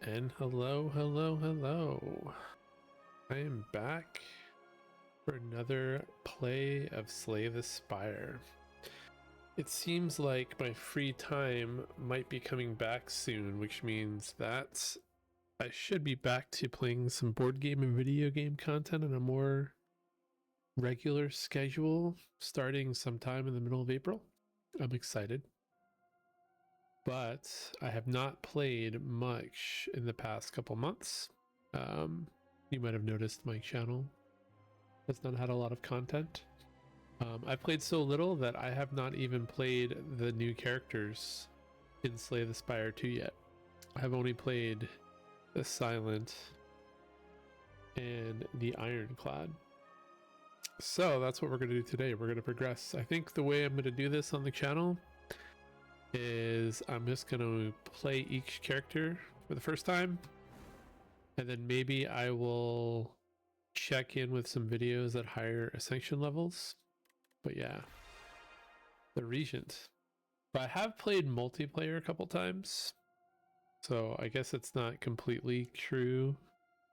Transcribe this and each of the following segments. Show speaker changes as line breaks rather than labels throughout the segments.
And hello. I am back for another play of Slay the Spire. It seems like my free time might be coming back soon, which means that I should be back to playing some board game and video game content on a more regular schedule starting sometime in the middle of April. I'm excited. But I have not played much in the past couple months. You might have noticed my channel has not had a lot of content. I've played so little that I have not even played the new characters in Slay the Spire 2 yet. I've only played the Silent and the Ironclad. So that's what we're going to do today. We're going to progress. I think the way I'm going to do this on the channel is I'm just going to play each character for the first time, and then maybe I will check in with some videos at higher Ascension levels. But yeah, the Regent. But I have played multiplayer a couple times, so I guess it's not completely true.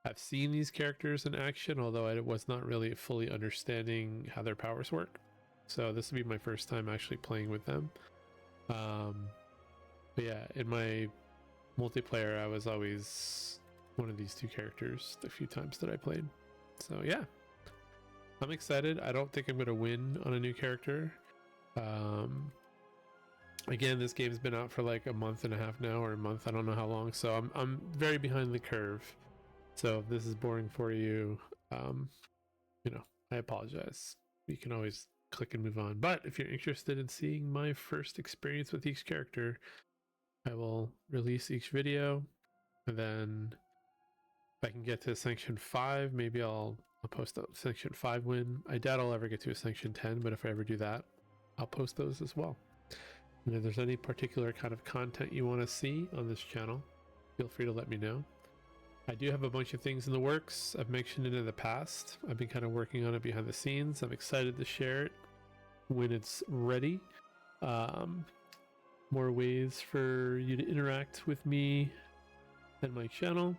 I've seen these characters in action, although I was not really fully understanding how their powers work. So this will be my first time actually playing with them. But yeah, in my multiplayer, I was always one of these two characters the few times that I played. So yeah, I'm excited. I don't think I'm going to win on a new character. Again, this game's been out for like a month and a half now, or a month. I don't know how long. So I'm very behind the curve. So if this is boring for you, I apologize. You can always click and move on. But if you're interested in seeing my first experience with each character, I will release each video, and then if I can get to Sanction 5, maybe I'll post a Sanction 5 win. I doubt I'll ever get to a Sanction 10, but if I ever do that, I'll post those as well. And if there's any particular kind of content you want to see on this channel, feel free to let me know. I do have a bunch of things in the works. I've mentioned it in the past. I've been kind of working on it behind the scenes. I'm excited to share it when it's ready. More ways for you to interact with me and my channel.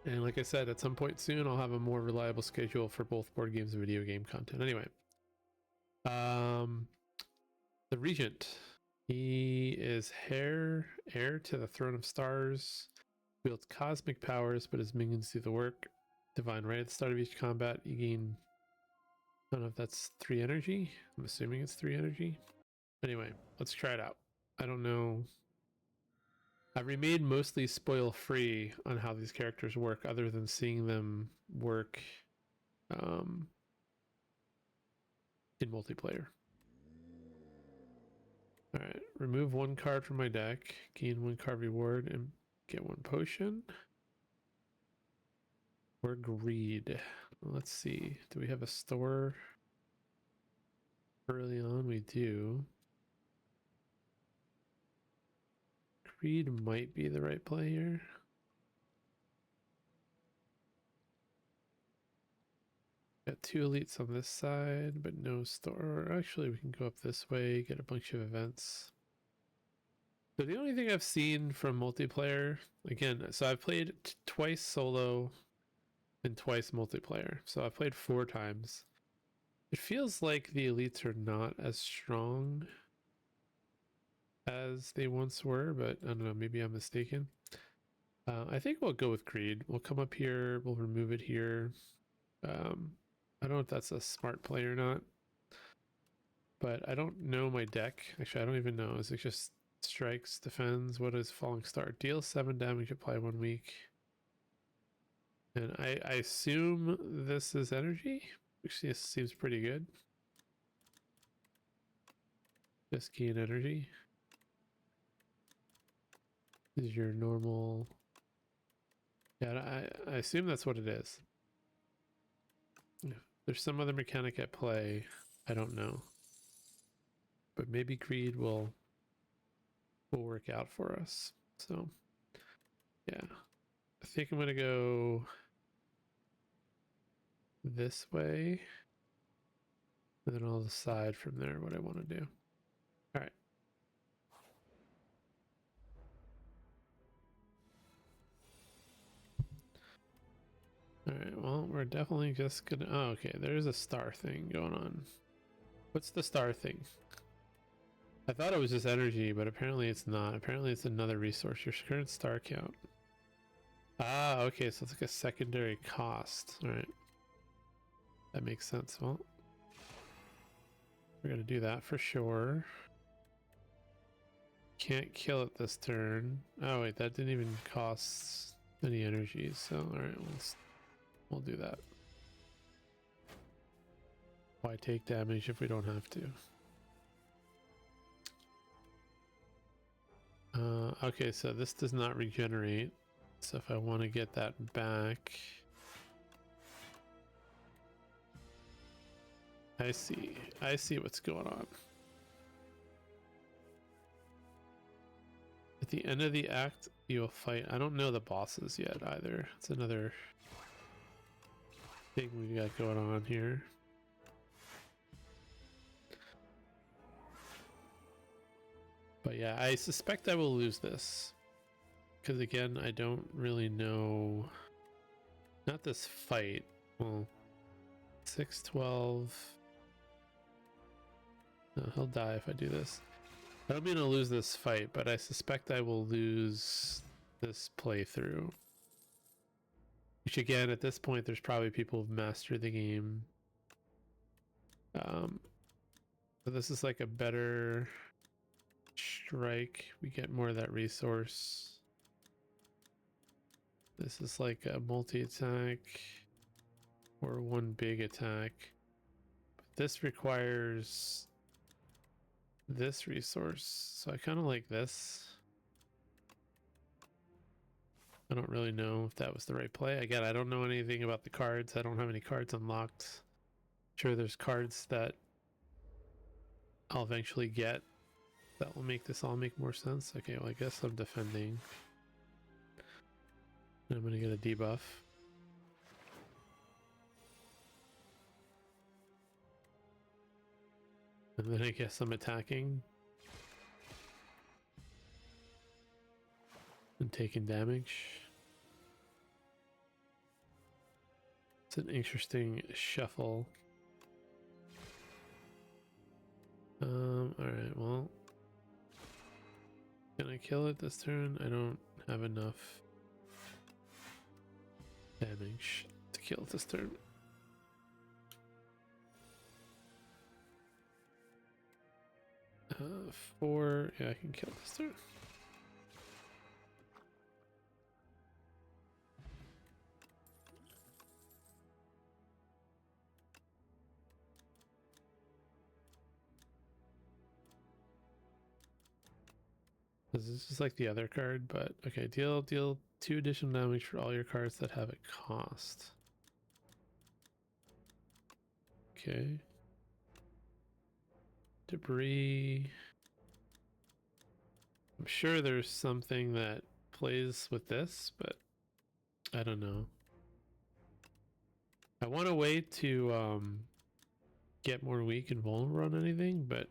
And like I said, at some point soon, I'll have a more reliable schedule for both board games and video game content. Anyway, the Regent. He is heir to the Throne of Stars. Wields cosmic powers, but his minions do the work. Divine right at the start of each combat, you gain, I don't know if that's 3 energy. I'm assuming it's 3 energy. Anyway, let's try it out. I don't know. I've remained mostly spoil free on how these characters work, other than seeing them work in multiplayer. Alright, remove 1 card from my deck, gain 1 card reward, and get 1 potion. Or greed. Let's see. Do we have a store? Early on, we do. Greed might be the right play here. Got 2 elites on this side, but no store. Actually, we can go up this way, get a bunch of events. So the only thing I've seen from multiplayer, again, so I've played twice solo and twice multiplayer. So I've played 4 times. It feels like the elites are not as strong as they once were, but I don't know, maybe I'm mistaken. I think we'll go with greed. We'll come up here, we'll remove it here. I don't know if that's a smart play or not, but I don't know my deck. Actually, I don't even know. Is it just strikes, defends? What is Falling Star? Deal 7 damage, apply 1 week. And I assume this is energy, which seems pretty good. Just gain energy. This is your normal. Yeah, I assume that's what it is. If there's some other mechanic at play, I don't know. But maybe greed will work out for us. So yeah, I think I'm gonna go this way, and then I'll decide from there what I want to do. All right. definitely just gonna... Oh, okay, there's a star thing going on. What's the star thing? I thought it was just energy, but apparently it's not. Apparently it's another resource. Your current star count. Ah, okay, so it's like a secondary cost. Alright. That makes sense. Well, we're gonna do that for sure. Can't kill it this turn. Oh wait, that didn't even cost any energy, so alright, we'll do that. Why take damage if we don't have to? Okay, so this does not regenerate. So if I want to get that back... I see what's going on. At the end of the act, you'll fight... I don't know the bosses yet either. It's another thing we got going on here. But yeah, I suspect I will lose this. Because again, I don't really know... Not this fight. Well, 6-12... No, he'll die if I do this. I don't mean to lose this fight, but I suspect I will lose this playthrough. Which again, at this point, there's probably people who've mastered the game. But this is like a better strike. We get more of that resource. This is like a multi-attack or one big attack. But this requires this resource, so I kind of like this. I don't really know if that was the right play. Again, I don't know anything about the cards. I don't have any cards unlocked. Sure, there's cards that I'll eventually get that will make this all make more sense. Okay, well I guess I'm defending. And I'm gonna get a debuff. And then I guess I'm attacking. And taking damage. It's an interesting shuffle. Alright, well. Can I kill it this turn? I don't have enough damage to kill it this turn. Four. Yeah, I can kill this turn. This is just like the other card, but okay. Deal 2 additional damage for all your cards that have a cost. Okay. Debris. I'm sure there's something that plays with this, but I don't know. I want a way to get more weak and vulnerable on anything, but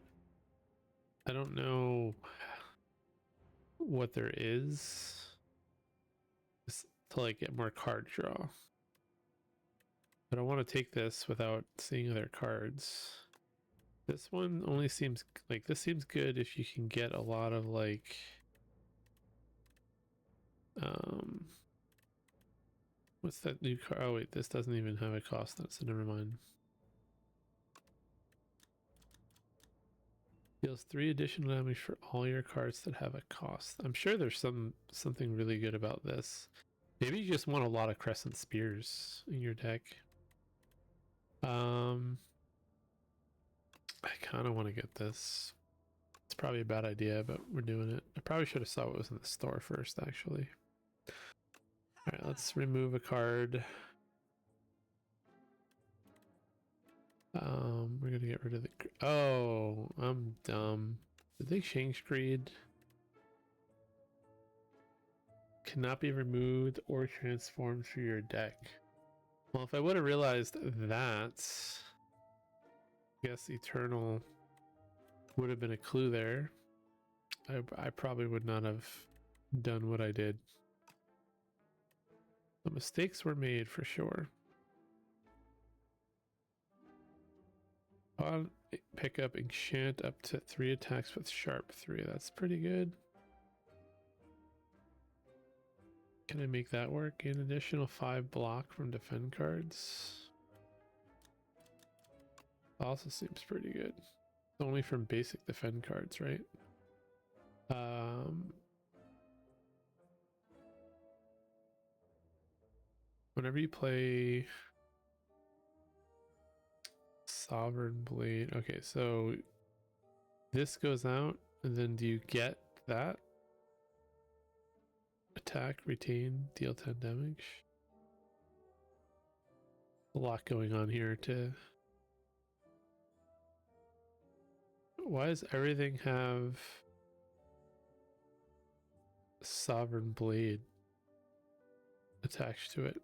I don't know what there is to like get more card draw. But I want to take this without seeing other cards. This one only seems like this seems good if you can get a lot of like what's that new card? Oh wait, this doesn't even have a cost, so never mind. Deals 3 additional damage for all your cards that have a cost. I'm sure there's something really good about this. Maybe you just want a lot of Crescent Spears in your deck. I kind of want to get this. It's probably a bad idea, but we're doing it. I probably should have saw what was in the store first, actually. Alright, let's remove a card. We're gonna get rid of the... Oh, I'm dumb. Did they change greed? Cannot be removed or transformed through your deck. Well, if I would have realized that, I guess Eternal would have been a clue there. I probably would not have done what I did. The mistakes were made for sure. On pick up enchant up to 3 attacks with sharp 3. That's pretty good. Can I make that work? An additional 5 block from defend cards. Also seems pretty good. It's only from basic defend cards, right? Whenever you play Sovereign Blade, okay, so this goes out, and then do you get that? Attack, retain, deal 10 damage. A lot going on here to... Why does everything have Sovereign Blade attached to it?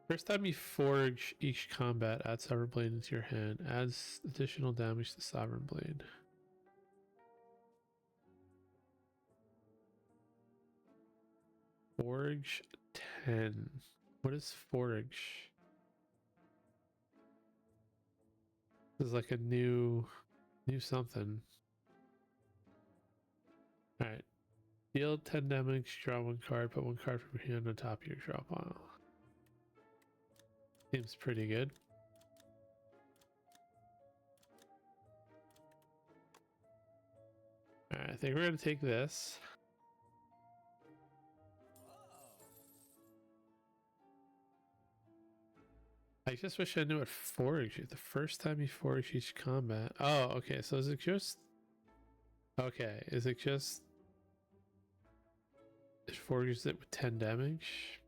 First time you forge each combat, add Sovereign Blade into your hand. Adds additional damage to Sovereign Blade. Forge 10. What is forge? This is like a new something. Alright. Deal 10 damage, draw 1 card, put 1 card from your hand on top of your draw pile. Seems pretty good. Alright, I think we're gonna take this. I just wish I knew what forage is. The first time you forage each combat. Oh, okay. So is it just... Okay, is it just... It forages it with 10 damage?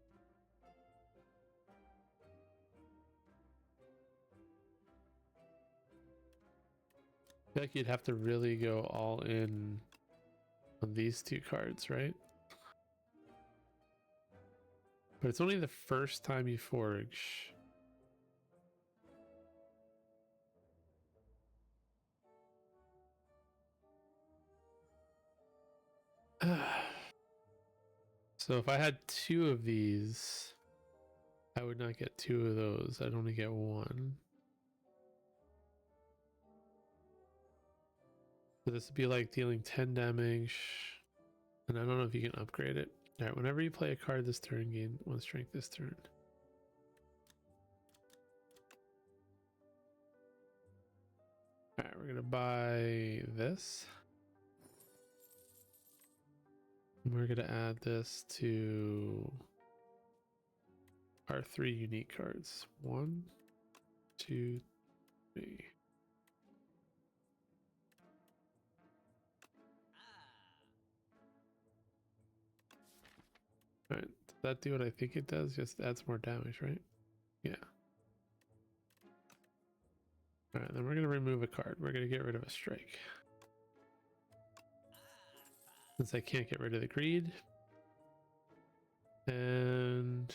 I feel like you'd have to really go all in on these 2 cards, right? But it's only the first time you forage. So if I had 2 of these, I would not get 2 of those. I'd only get 1. So this would be like dealing 10 damage. And I don't know if you can upgrade it. Alright, whenever you play a card this turn, gain 1 strength this turn. Alright, we're gonna buy this. We're going to add this to our 3 unique cards. 1, 2, 3. Alright, does that do what I think it does? Just adds more damage, right? Yeah. Alright, then we're going to remove a card. We're going to get rid of a strike. Since I can't get rid of the greed. And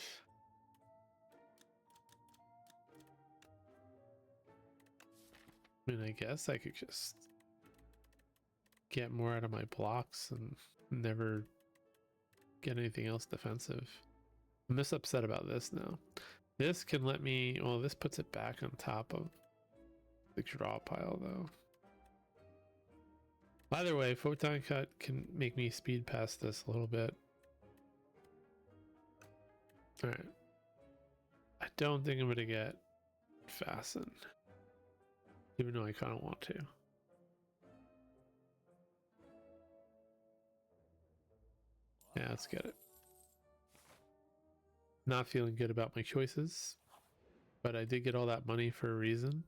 I mean, I guess I could just get more out of my blocks and never get anything else defensive. I'm just upset about this now. This can let me, well, this puts it back on top of the draw pile though. Either way, Photon Cut can make me speed past this a little bit. Alright. I don't think I'm going to get Fasten. Even though I kind of want to. Yeah, let's get it. Not feeling good about my choices. But I did get all that money for a reason.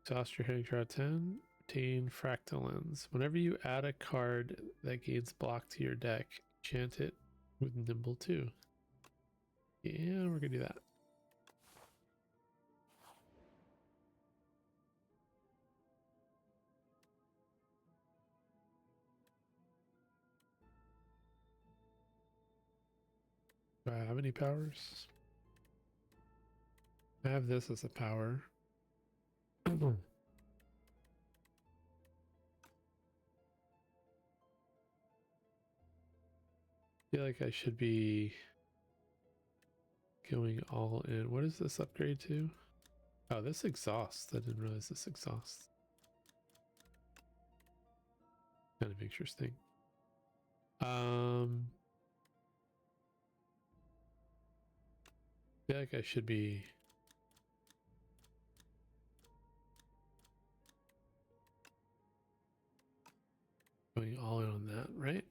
Exhaust your hand, draw 10. Retain Fractal Lens. Whenever you add a card that gains block to your deck, enchant it with Nimble 2. Yeah, we're gonna do that. Do I have any powers? I have this as a power. I feel like I should be going all in. What is this upgrade to? Oh, this exhausts. I didn't realize this exhausts. Kind of interesting. I feel like I should be going all in on that, right?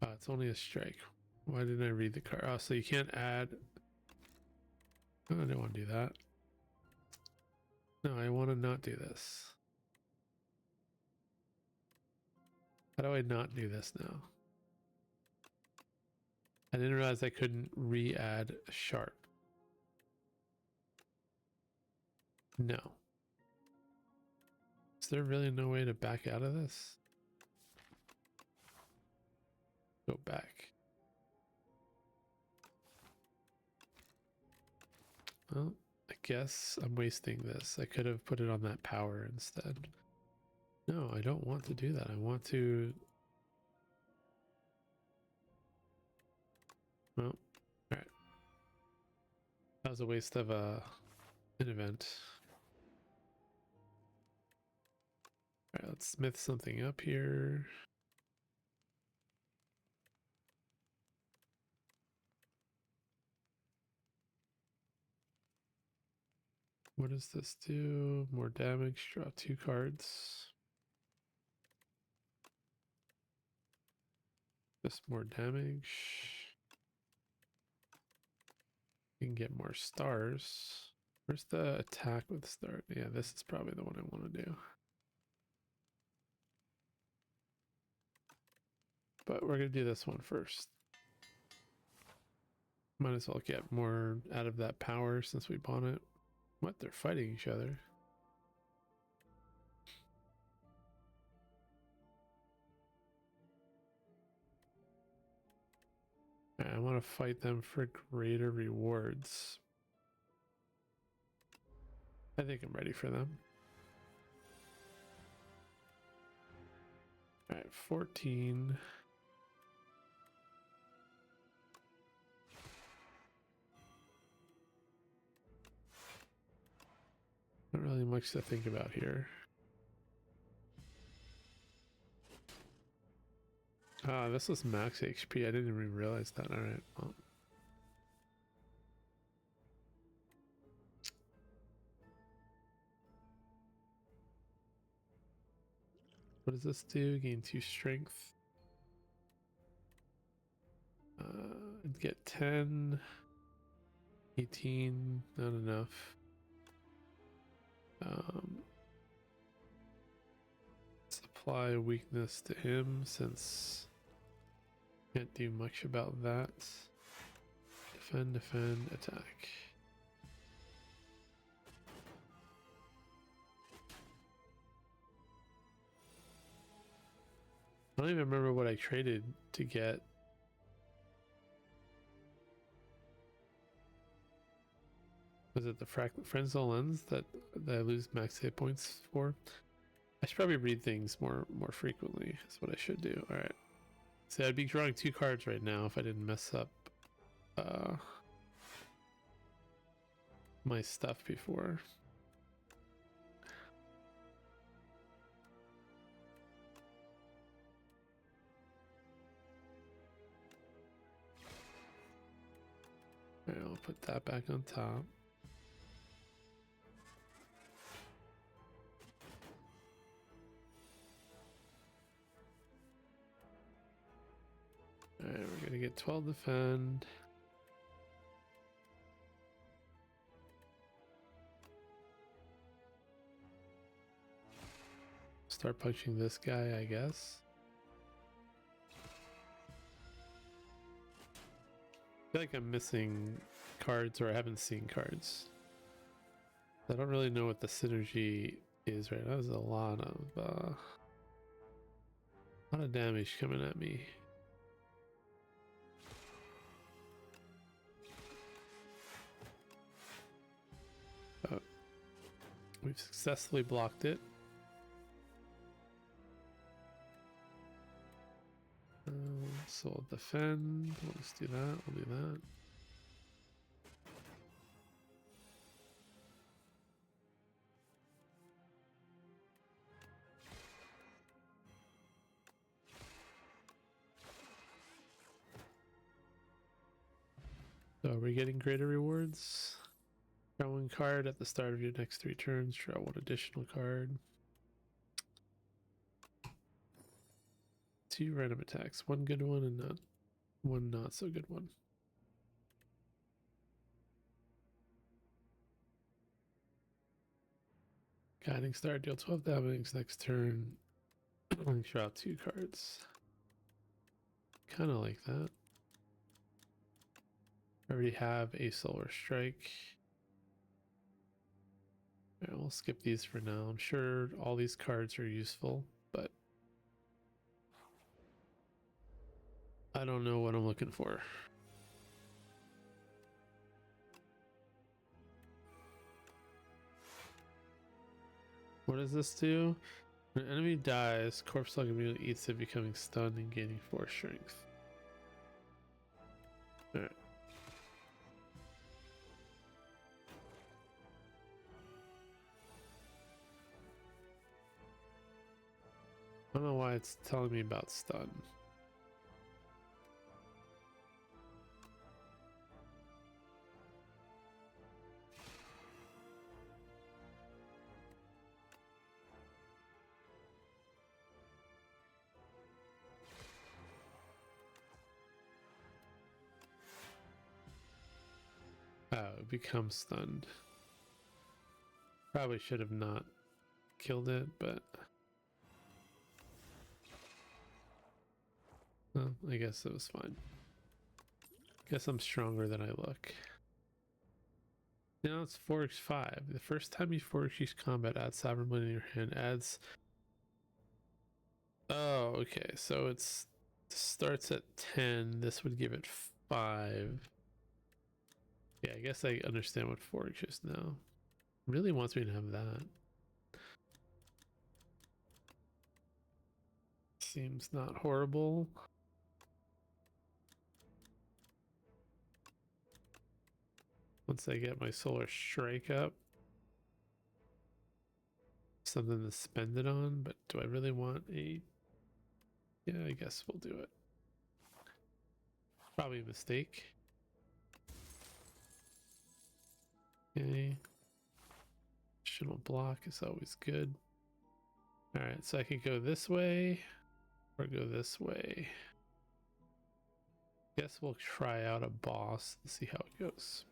Oh, it's only a strike. Why didn't I read the card? Oh, so you can't add. Oh, I don't want to do that. No, I want to not do this. How do I not do this now? I didn't realize I couldn't re-add a sharp. No. Is there really no way to back out of this? Go back. Well, I guess I'm wasting this. I could have put it on that power instead. No, I don't want to do that. I want to... Well, alright. That was a waste of an event. Alright, let's smith something up here. What does this do? More damage, draw 2 cards. Just more damage. You can get more stars. Where's the attack with star? Yeah, this is probably the one I want to do. But we're going to do this one first. Might as well get more out of that power since we bought it. What? They're fighting each other. I want to fight them for greater rewards. I think I'm ready for them. Alright, 14. Not really much to think about here. Ah, this was max HP. I didn't even realize that. Alright, well. What does this do? Gain 2 strength. Get 10. 18. Not enough. Supply weakness to him since can't do much about that. Defend, defend, attack. I don't even remember what I traded to get. Was it the Frenzel lens that I lose max hit points for? I should probably read things more frequently. That's what I should do. All right. See, I'd be drawing 2 cards right now if I didn't mess up my stuff before. All right, I'll put that back on top. Alright, we're gonna get 12 defend. Start punching this guy, I guess. I feel like I'm missing cards, or I haven't seen cards. I don't really know what the synergy is right now. There's a lot of damage coming at me. But we've successfully blocked it. So we'll defend. We'll just do that. We'll do that. So are we getting greater rewards? Draw one card at the start of your next 3 turns. Draw one additional card. 2 random attacks. One good one and one not so good one. Guiding Star, deal 12 damage next turn. Draw 2 cards. Kind of like that. I already have a Solar Strike. Alright, we'll skip these for now. I'm sure all these cards are useful, but I don't know what I'm looking for. What does this do? When an enemy dies, Corpse Slug immediately eats it, becoming stunned and gaining 4 strength. Alright. I don't know why it's telling me about stun. Oh, it becomes stunned. Probably should have not killed it, but well, I guess it was fine. Guess I'm stronger than I look. Now it's 4x5. The first time you 4x combat, add sovereign money in your hand. Adds. Oh, okay. So it starts at 10. This would give it 5. Yeah, I guess I understand what 4x is now. Really wants me to have that. Seems not horrible. Once I get my Solar Strike up. Something to spend it on, but do I really want a... Yeah, I guess we'll do it. Probably a mistake. Okay. Additional block is always good. Alright, so I could go this way or go this way. Guess we'll try out a boss and see how it goes.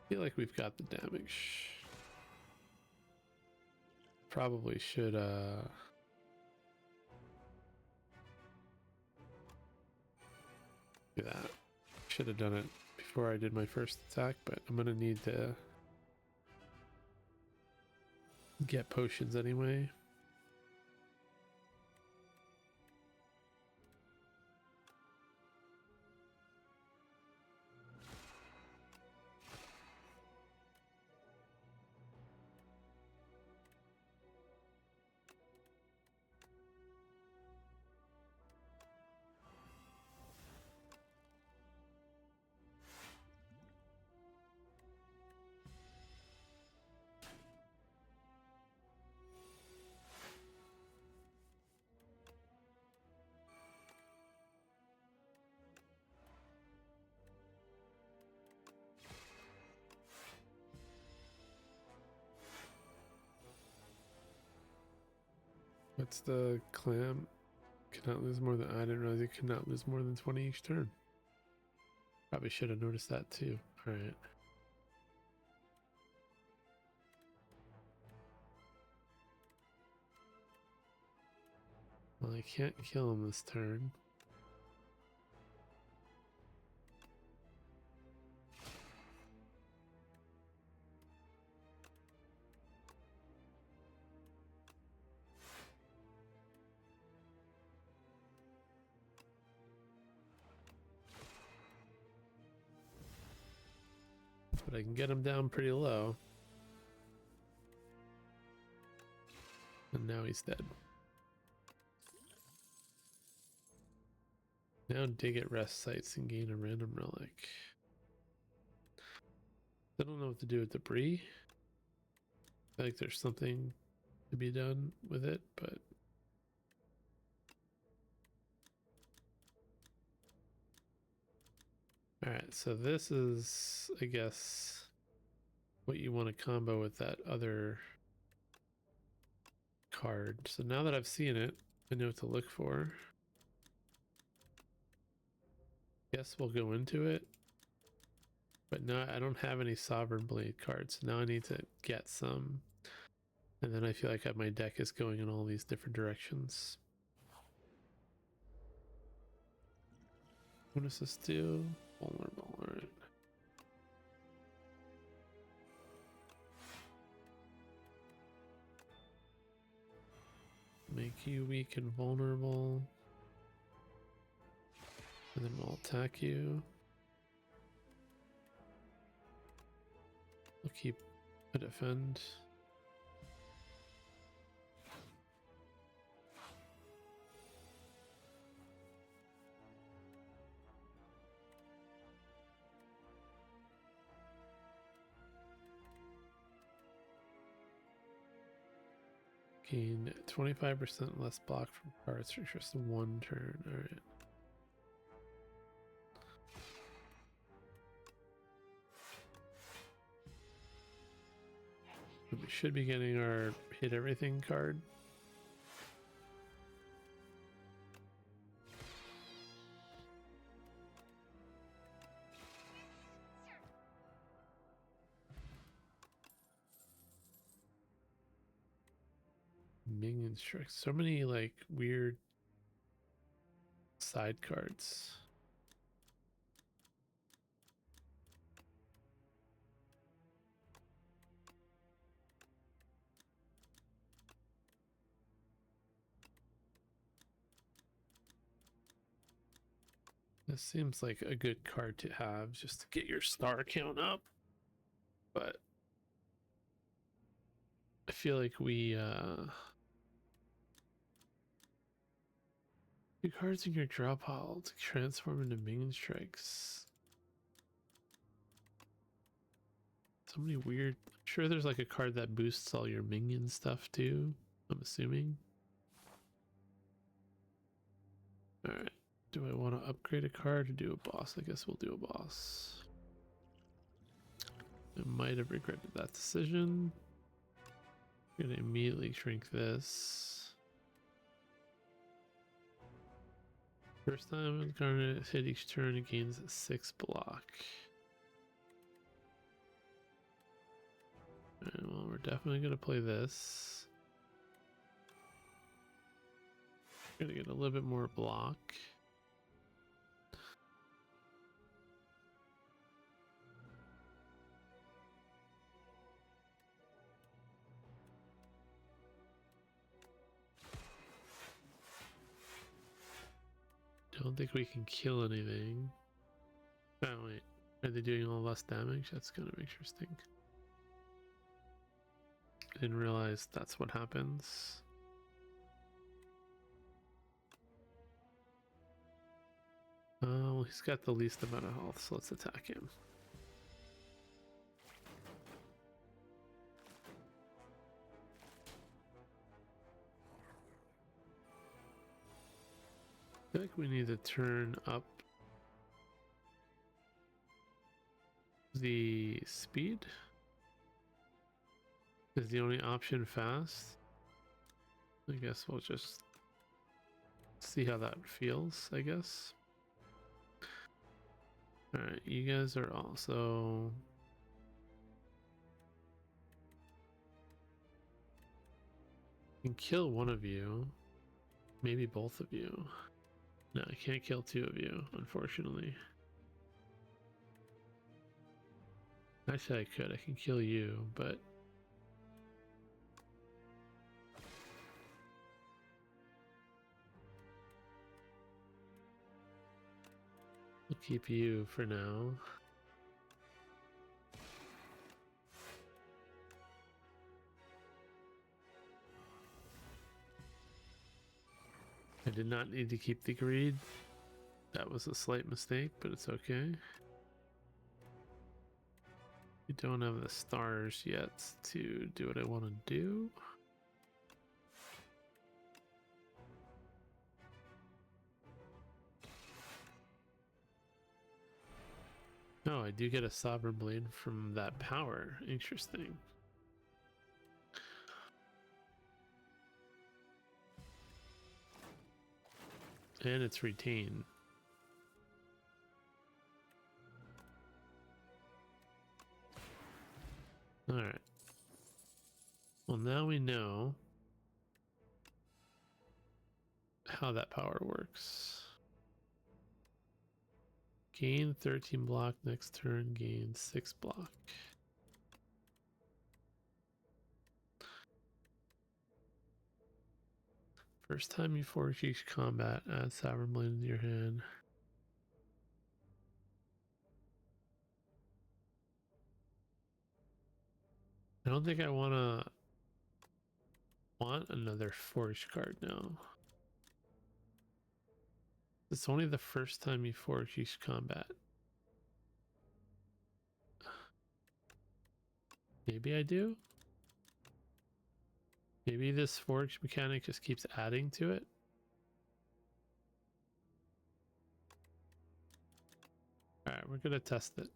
I feel like we've got the damage. Probably should do that. Should have done it before I did my first attack, but I'm gonna need to get potions anyway. What's the clam? Cannot lose more than... I didn't realize you cannot lose more than 20 each turn. Probably should have noticed that too. Alright. Well, I can't kill him this turn. But I can get him down pretty low. And now he's dead. Now dig at rest sites and gain a random relic. I don't know what to do with debris. I feel like there's something to be done with it, but Alright, so this is, I guess, what you want to combo with that other card. So now that I've seen it, I know what to look for. Guess we'll go into it. But now I don't have any Sovereign Blade cards. Now I need to get some. And then I feel like my deck is going in all these different directions. What does this do? Vulnerable, alright. Make you weak and vulnerable. And then we'll attack you. We'll keep a defend. Gain 25% less block from cards for just one turn. Alright. We should be getting our hit everything card. Minion Strike. So many like weird side cards. This seems like a good card to have just to get your star count up. But I feel like we two cards in your draw pile to transform into minion strikes. So many weird. I'm sure there's like a card that boosts all your minion stuff too, I'm assuming. Alright. Do I want to upgrade a card or do a boss? I guess we'll do a boss. I might have regretted that decision. I'm gonna immediately shrink this. First time it's gonna hit each turn, it gains 6 block. And well, we're definitely gonna play this. Gonna get a little bit more block. Don't think we can kill anything. Oh wait, are they doing all less damage? That's kind of interesting. Didn't realize that's what happens. Oh, he's got the least amount of health, so let's attack him. I feel like we need to turn up the speed. Is the only option fast? I guess we'll just see how that feels, I guess. Alright, you guys are also... I can kill one of you. Maybe both of you. No, I can't kill two of you, unfortunately. Actually, I could. I can kill you, but... I'll keep you for now. I did not need to keep the greed. That was a slight mistake, but it's okay. We don't have the stars yet to do what I want to do. Oh, I do get a Sovereign Blade from that power. Interesting. And it's retain. Alright. Well, now we know how that power works. Gain 13 block next turn, gain 6 block. First time you forge each combat, add Sovereign Blade into your hand. I don't think I want another forge card now. It's only the first time you forge each combat. Maybe I do? Maybe this forge mechanic just keeps adding to it? Alright, we're gonna test it.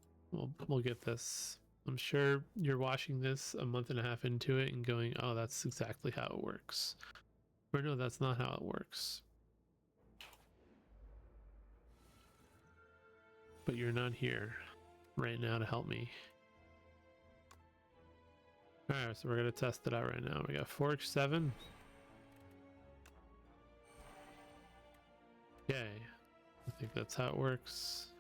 We'll get this. I'm sure you're watching this a month and a half into it and going, oh, that's exactly how it works. Or no, that's not how it works. But you're not here right now to help me. Alright, so we're gonna test it out right now. We got Forge 7. Okay. I think that's how it works.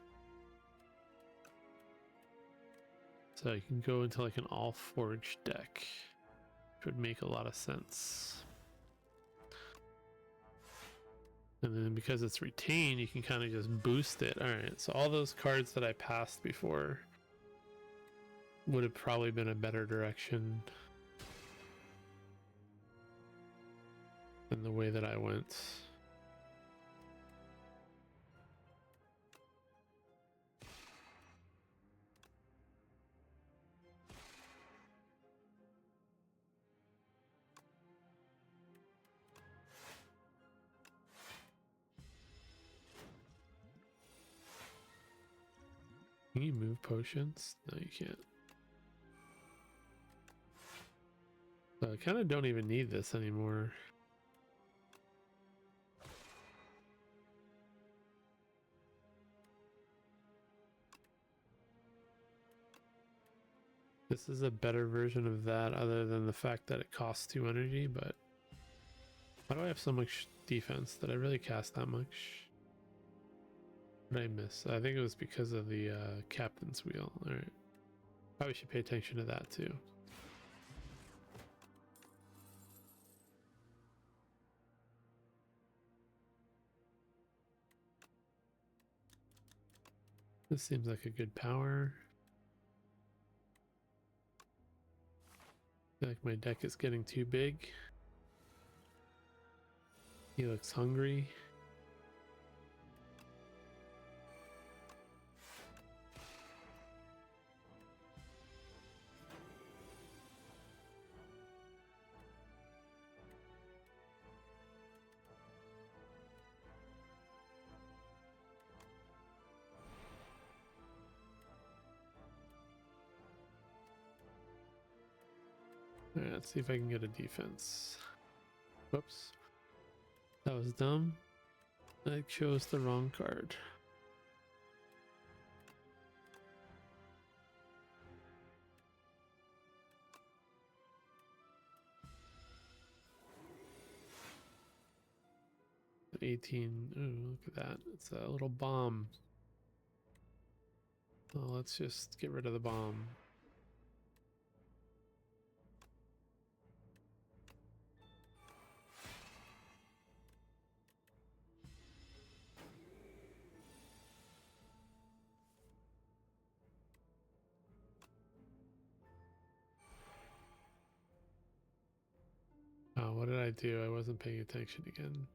So you can go into like an all forge deck, which would make a lot of sense. And then because it's retained, you can kind of just boost it. Alright, so all those cards that I passed before would have probably been a better direction than the way that I went. Can you move potions? No, you can't. So I kind of don't even need this anymore. This is a better version of that other than the fact that it costs 2 energy, but why do I have so much defense? Did I really cast that much? What did I miss? I think it was because of the captain's wheel. Alright. Probably should pay attention to that too. This seems like a good power. I feel like my deck is getting too big. He looks hungry. Alright, let's see if I can get a defense. Whoops. That was dumb. I chose the wrong card. An 18. Ooh, look at that. It's a little bomb. Oh, let's just get rid of the bomb. Oh, what did I do? I wasn't paying attention again.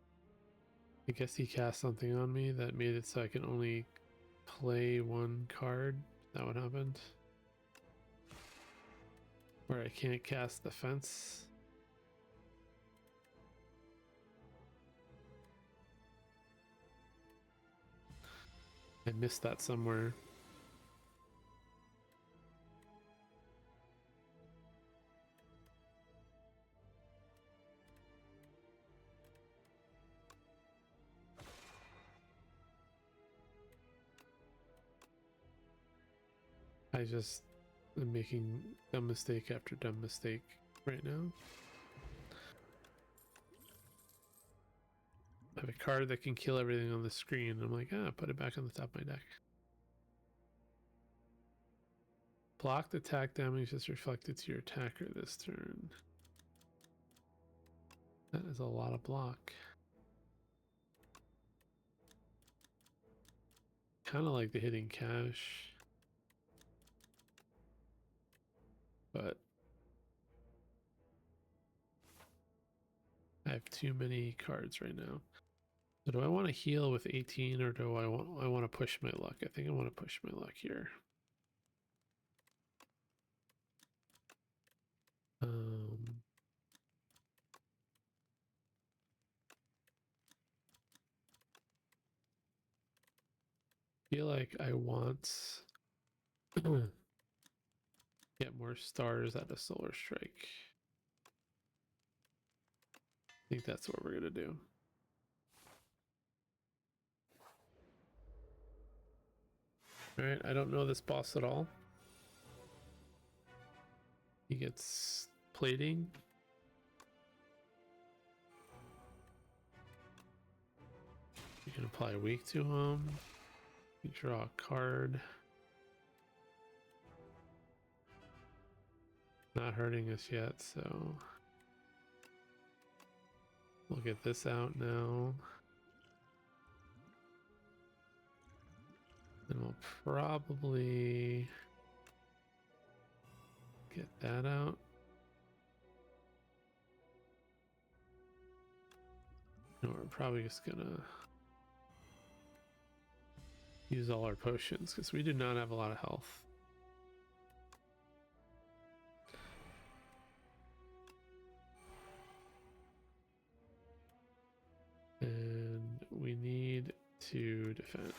I guess he cast something on me that made it so I can only play 1 card. Is that what happened? Where I can't cast defense. I missed that somewhere. I just am making dumb mistake after dumb mistake right now. I have a card that can kill everything on the screen. I'm like, put it back on the top of my deck. Blocked attack damage is reflected to your attacker this turn. That is a lot of block. Kind of like the hitting cash, but I have too many cards right now. So do I want to heal with 18 or do I want to push my luck? I think I want to push my luck here. Feel like I want get more stars out of Solar Strike. I think that's what we're gonna do. Alright, I don't know this boss at all. He gets plating. You can apply weak to him. You draw a card. Not hurting us yet, so we'll get this out now. And we'll probably get that out. No, we're probably just gonna use all our potions because we do not have a lot of health. And we need to defend.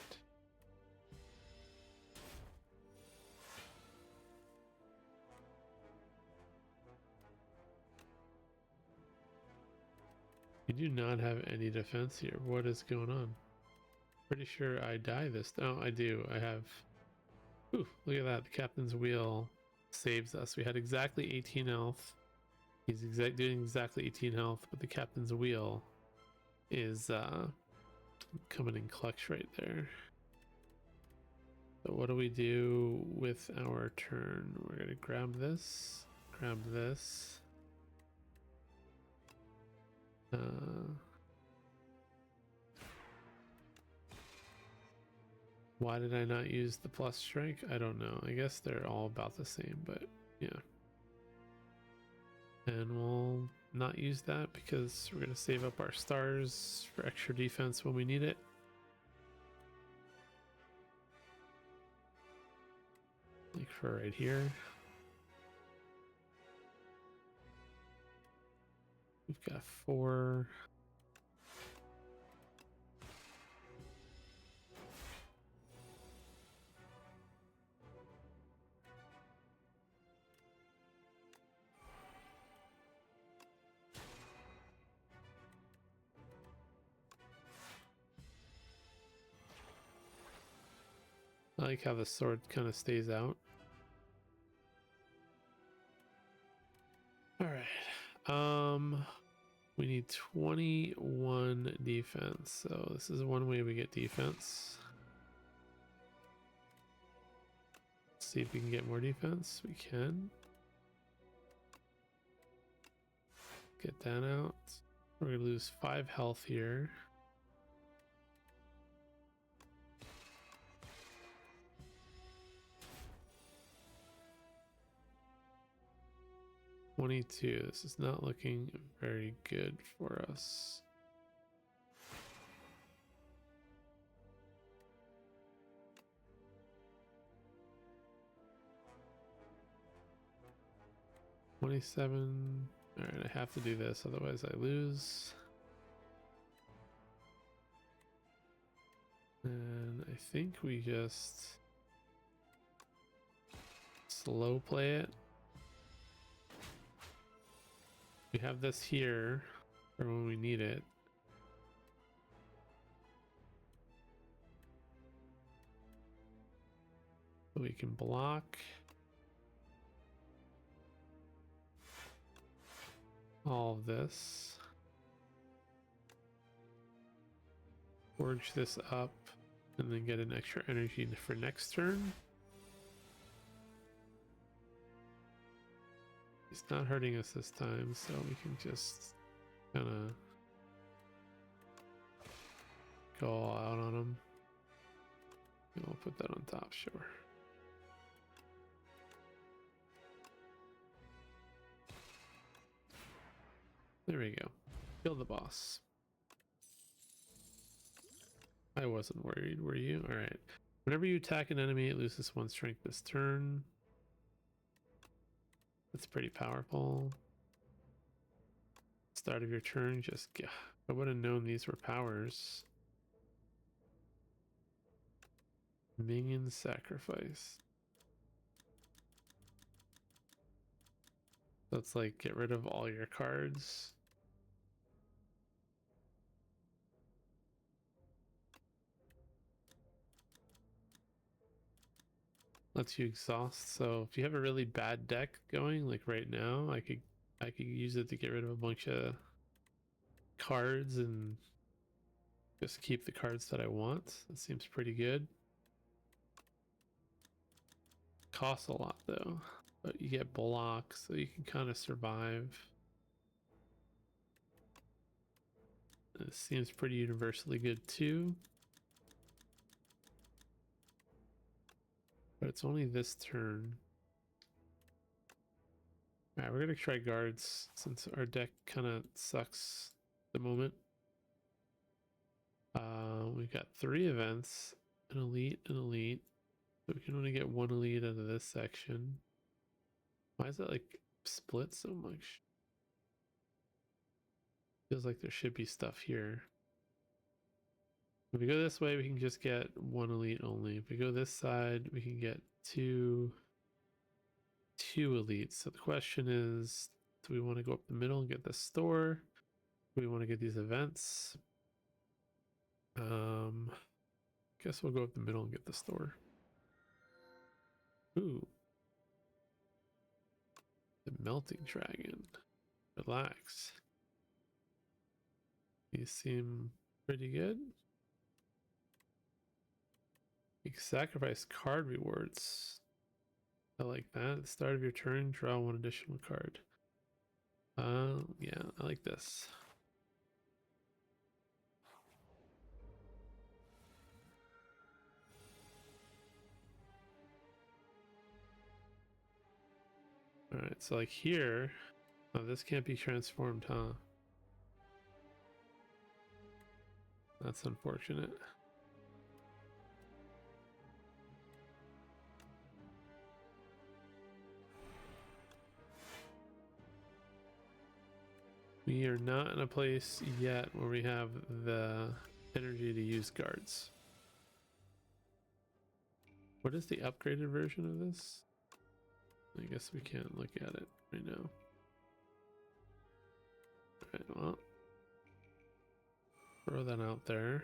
We do not have any defense here. What is going on? Pretty sure I die this. Oh, I do. I have. Ooh, look at that. The captain's wheel saves us. We had exactly 18 health. He's doing exactly 18 health, but the captain's wheel is coming in clutch right there. So what do we do with our turn? We're gonna grab this, grab this. Why did I not use the plus strike? I don't know. I guess they're all about the same, but yeah. And we'll not use that because we're gonna save up our stars for extra defense when we need it. Like for right here. We've got 4. I like how the sword kind of stays out. All right. We need 21 defense. So this is one way we get defense. Let's see if we can get more defense. We can. Get that out. We're gonna lose 5 health here. This is not looking very good for us. All right, I have to do this, otherwise I lose. And I think we just slow play it. We have this here for when we need it. So we can block all of this. Forge this up and then get an extra energy for next turn. He's not hurting us this time, so we can just kind of go all out on him. And we'll put that on top, sure. There we go. Kill the boss. I wasn't worried, were you? Alright. Whenever you attack an enemy, it loses 1 strength this turn. That's pretty powerful. Start of your turn, just... I would have known these were powers. Minion sacrifice. So it's like, get rid of all your cards. Lets you exhaust. So if you have a really bad deck going, like right now, I could use it to get rid of a bunch of cards and just keep the cards that I want. That seems pretty good. Costs a lot though, but you get block, so you can kind of survive. This seems pretty universally good too. But it's only this turn. Alright, we're gonna try guards since our deck kind of sucks at the moment. We've got 3 events, an elite, so we can only get 1 elite out of this section. Why is it like split so much? Feels like there should be stuff here. If we go this way, we can just get 1 elite only. If we go this side, we can get two elites. So the question is, do we want to go up the middle and get the store? Do we want to get these events? Guess we'll go up the middle and get the store. Ooh. The melting dragon. Relax. These seem pretty good. You can sacrifice card rewards. I like that. At the start of your turn, draw 1 additional card. Yeah, I like this. Alright, so like here, oh, this can't be transformed, huh? That's unfortunate. We are not in a place yet where we have the energy to use guards. What is the upgraded version of this? I guess we can't look at it right now. Alright, well, throw that out there.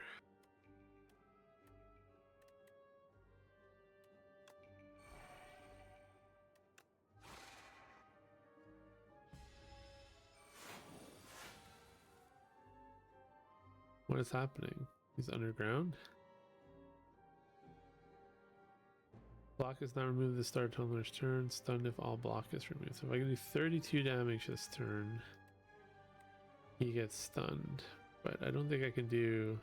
What is happening? He's underground? Block is not removed. The start tumbler's turn. Stunned if all block is removed. So if I can do 32 damage this turn, he gets stunned. But I don't think I can do...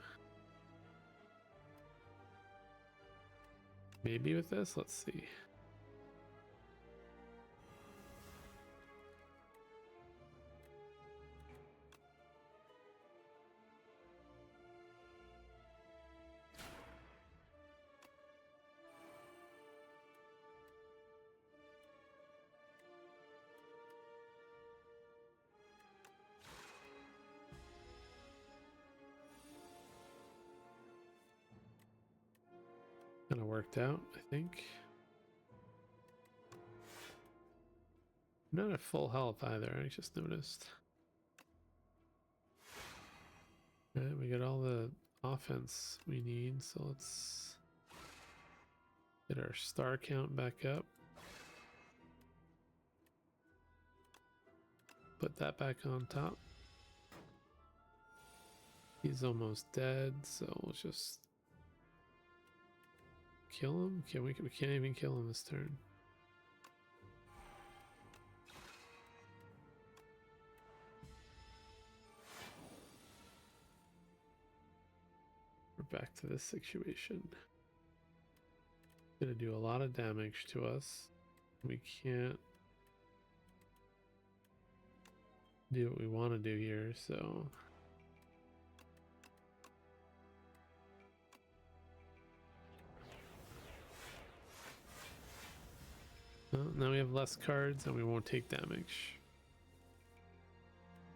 Maybe with this? Let's see. Kind of worked out, I think. I'm not at full health either, I just noticed. Alright, we got all the offense we need, so let's Get our star count back up. Put that back on top. He's almost dead, so let's just kill him. We can't even kill him this turn. We're back to this situation. Gonna do a lot of damage to us. We can't do what we want to do here, so well, now we have less cards and we won't take damage.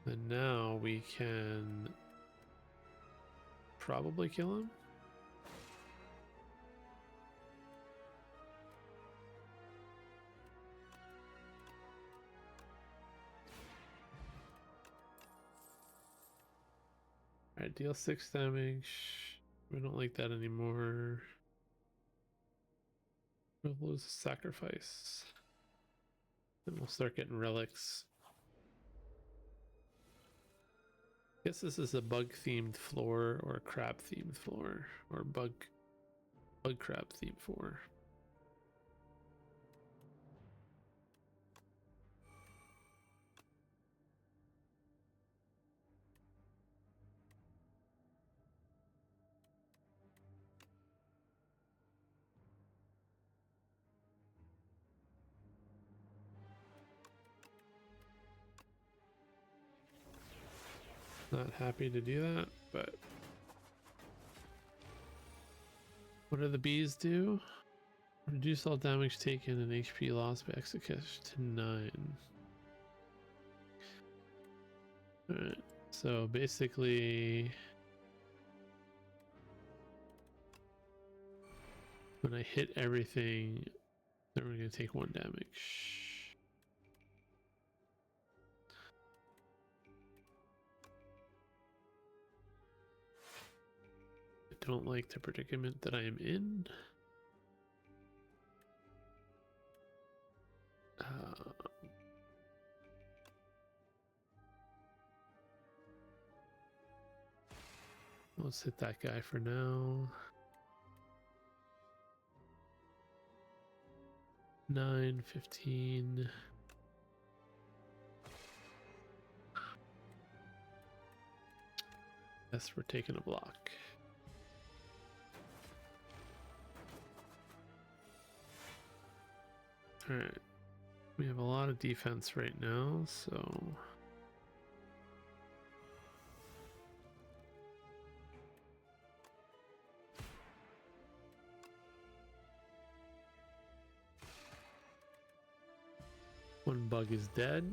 And now we can probably kill him. Alright, deal 6 damage. We don't like that anymore. We'll lose a sacrifice. Then we'll start getting relics. Guess this is a bug themed floor or a crab themed floor or bug crab themed floor. Not happy to do that, but what do the bees do? Reduce all damage taken and HP lost by execution to 9. Alright, so basically when I hit everything, then we're going to take 1 damage. I don't like the predicament that I am in. Let's hit that guy for now. 9, 15. Yes, we're taking a block. Alright. We have a lot of defense right now, so one bug is dead.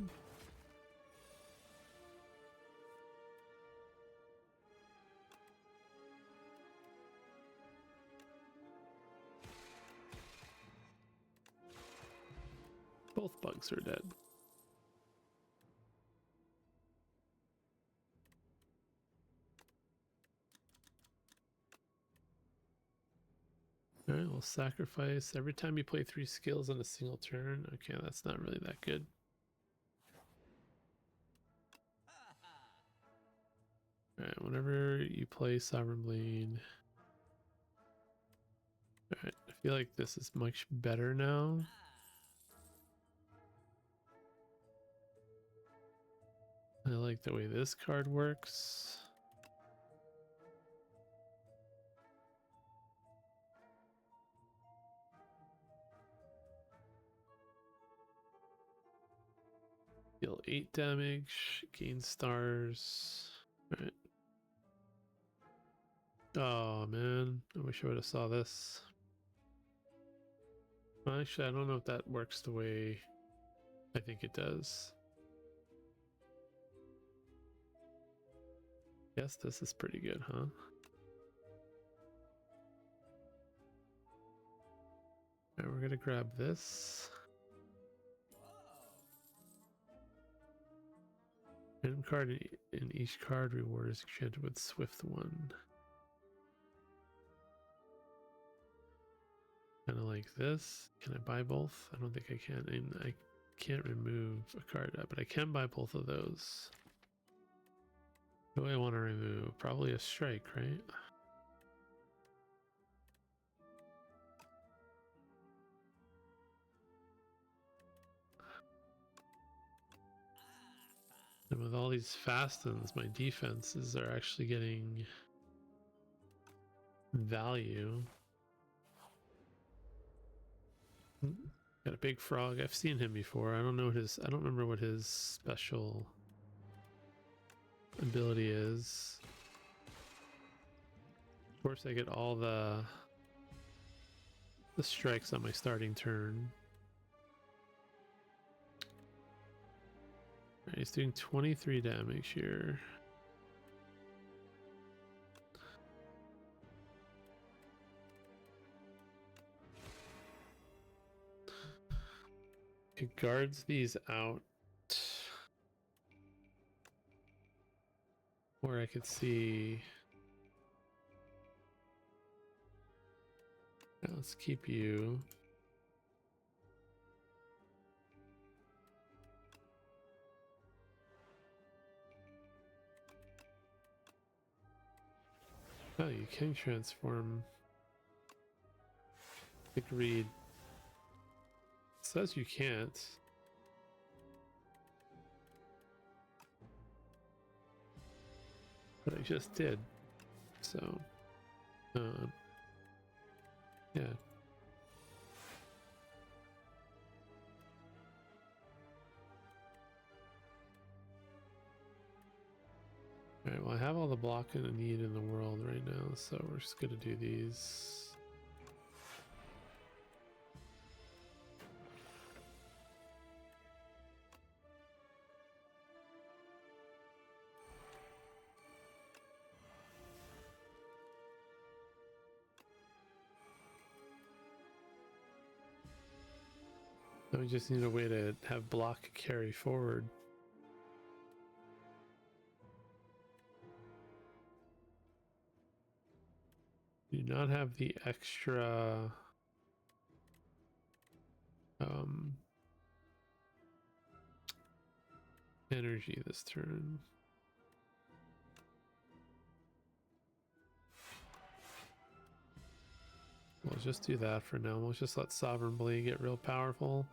Both bugs are dead. Alright, we'll sacrifice. Every time you play 3 skills on a single turn. Okay, that's not really that good. Alright, whenever you play Sovereign Bleed. Alright, I feel like this is much better now. I like the way this card works. Deal 8 damage, gain stars. Alright. Oh man, I wish I would have saw this. Well, actually, I don't know if that works the way I think it does. Yes, this is pretty good, huh? Alright, we're gonna grab this. Random card in each card reward is enchanted with Swift 1. Kind of like this. Can I buy both? I don't think I can. And I can't remove a card, but I can buy both of those. What do I want to remove? Probably a strike, right? And with all these fastens, my defenses are actually getting value. Got a big frog. I've seen him before. I don't know what his. I don't remember what his special ability is. Of course, I get all the strikes on my starting turn. Right, he's doing 23 damage here. It guards these out. Or I could see. Yeah, let's keep you. Oh, you can transform. Agreed. It says you can't. But I just did. So, yeah. Alright, well I have all the blocking I need in the world right now, so we're just gonna do these. Now we just need a way to have block carry forward. Do not have the extra energy this turn. We'll just do that for now. We'll just let Sovereign Blade get real powerful.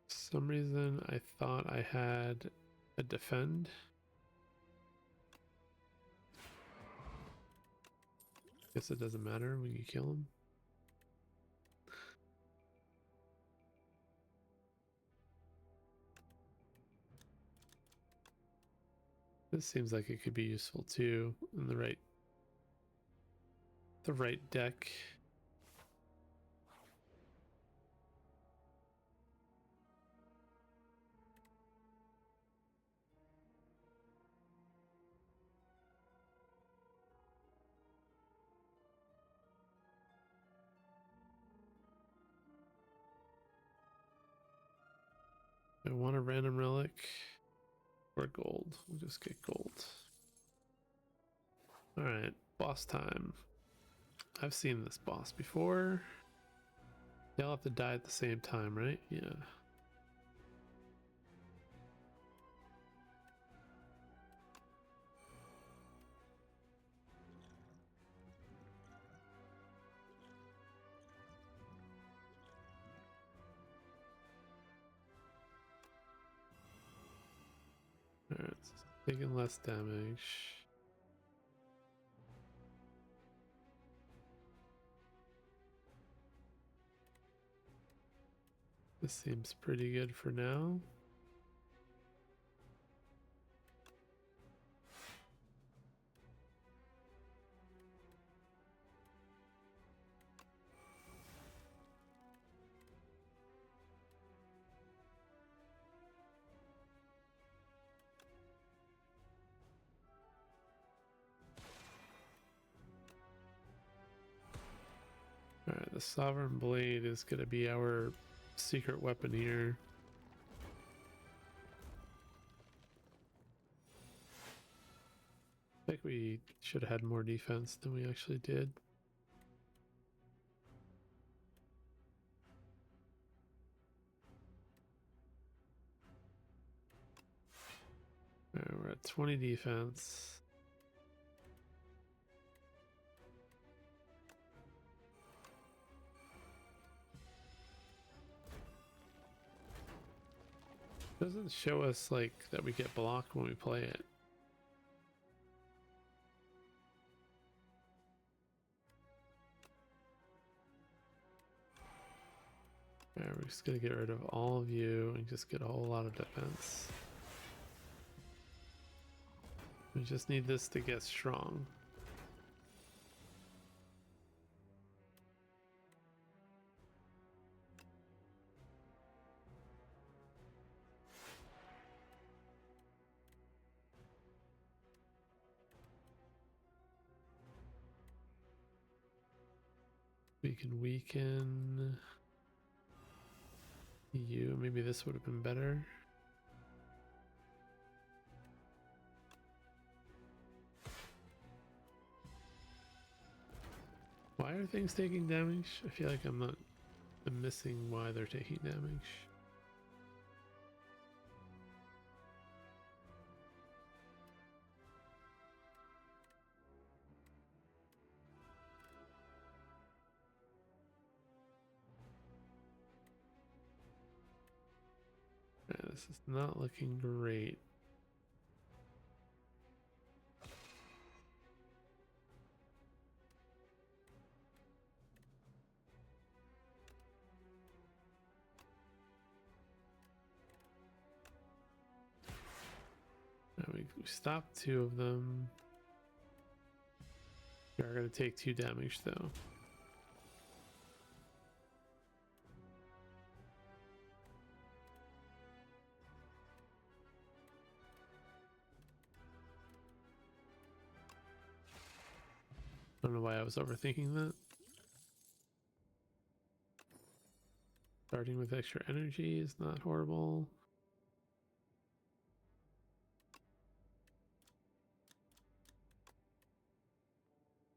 For some reason I thought I had a defend. Guess it doesn't matter when you kill him. This seems like it could be useful too in the right deck. I want a random relic or gold. We'll just get gold. Alright, boss time. I've seen this boss before. They all have to die at the same time, right? Yeah. Alright, taking less damage. This seems pretty good for now. Alright, the Sovereign Blade is going to be our secret weapon here. I think we should have had more defense than we actually did. Alright, we're at 20 defense. Doesn't show us like that we get blocked when we play it. Alright, we're just gonna get rid of all of you and just get a whole lot of defense. We just need this to get strong. We can weaken you. Maybe this would have been better. Why are things taking damage? I feel like I'm missing why they're taking damage. Yeah, this is not looking great. We stopped 2 of them. We are going to take 2 damage though. I don't know why I was overthinking that. Starting with extra energy is not horrible.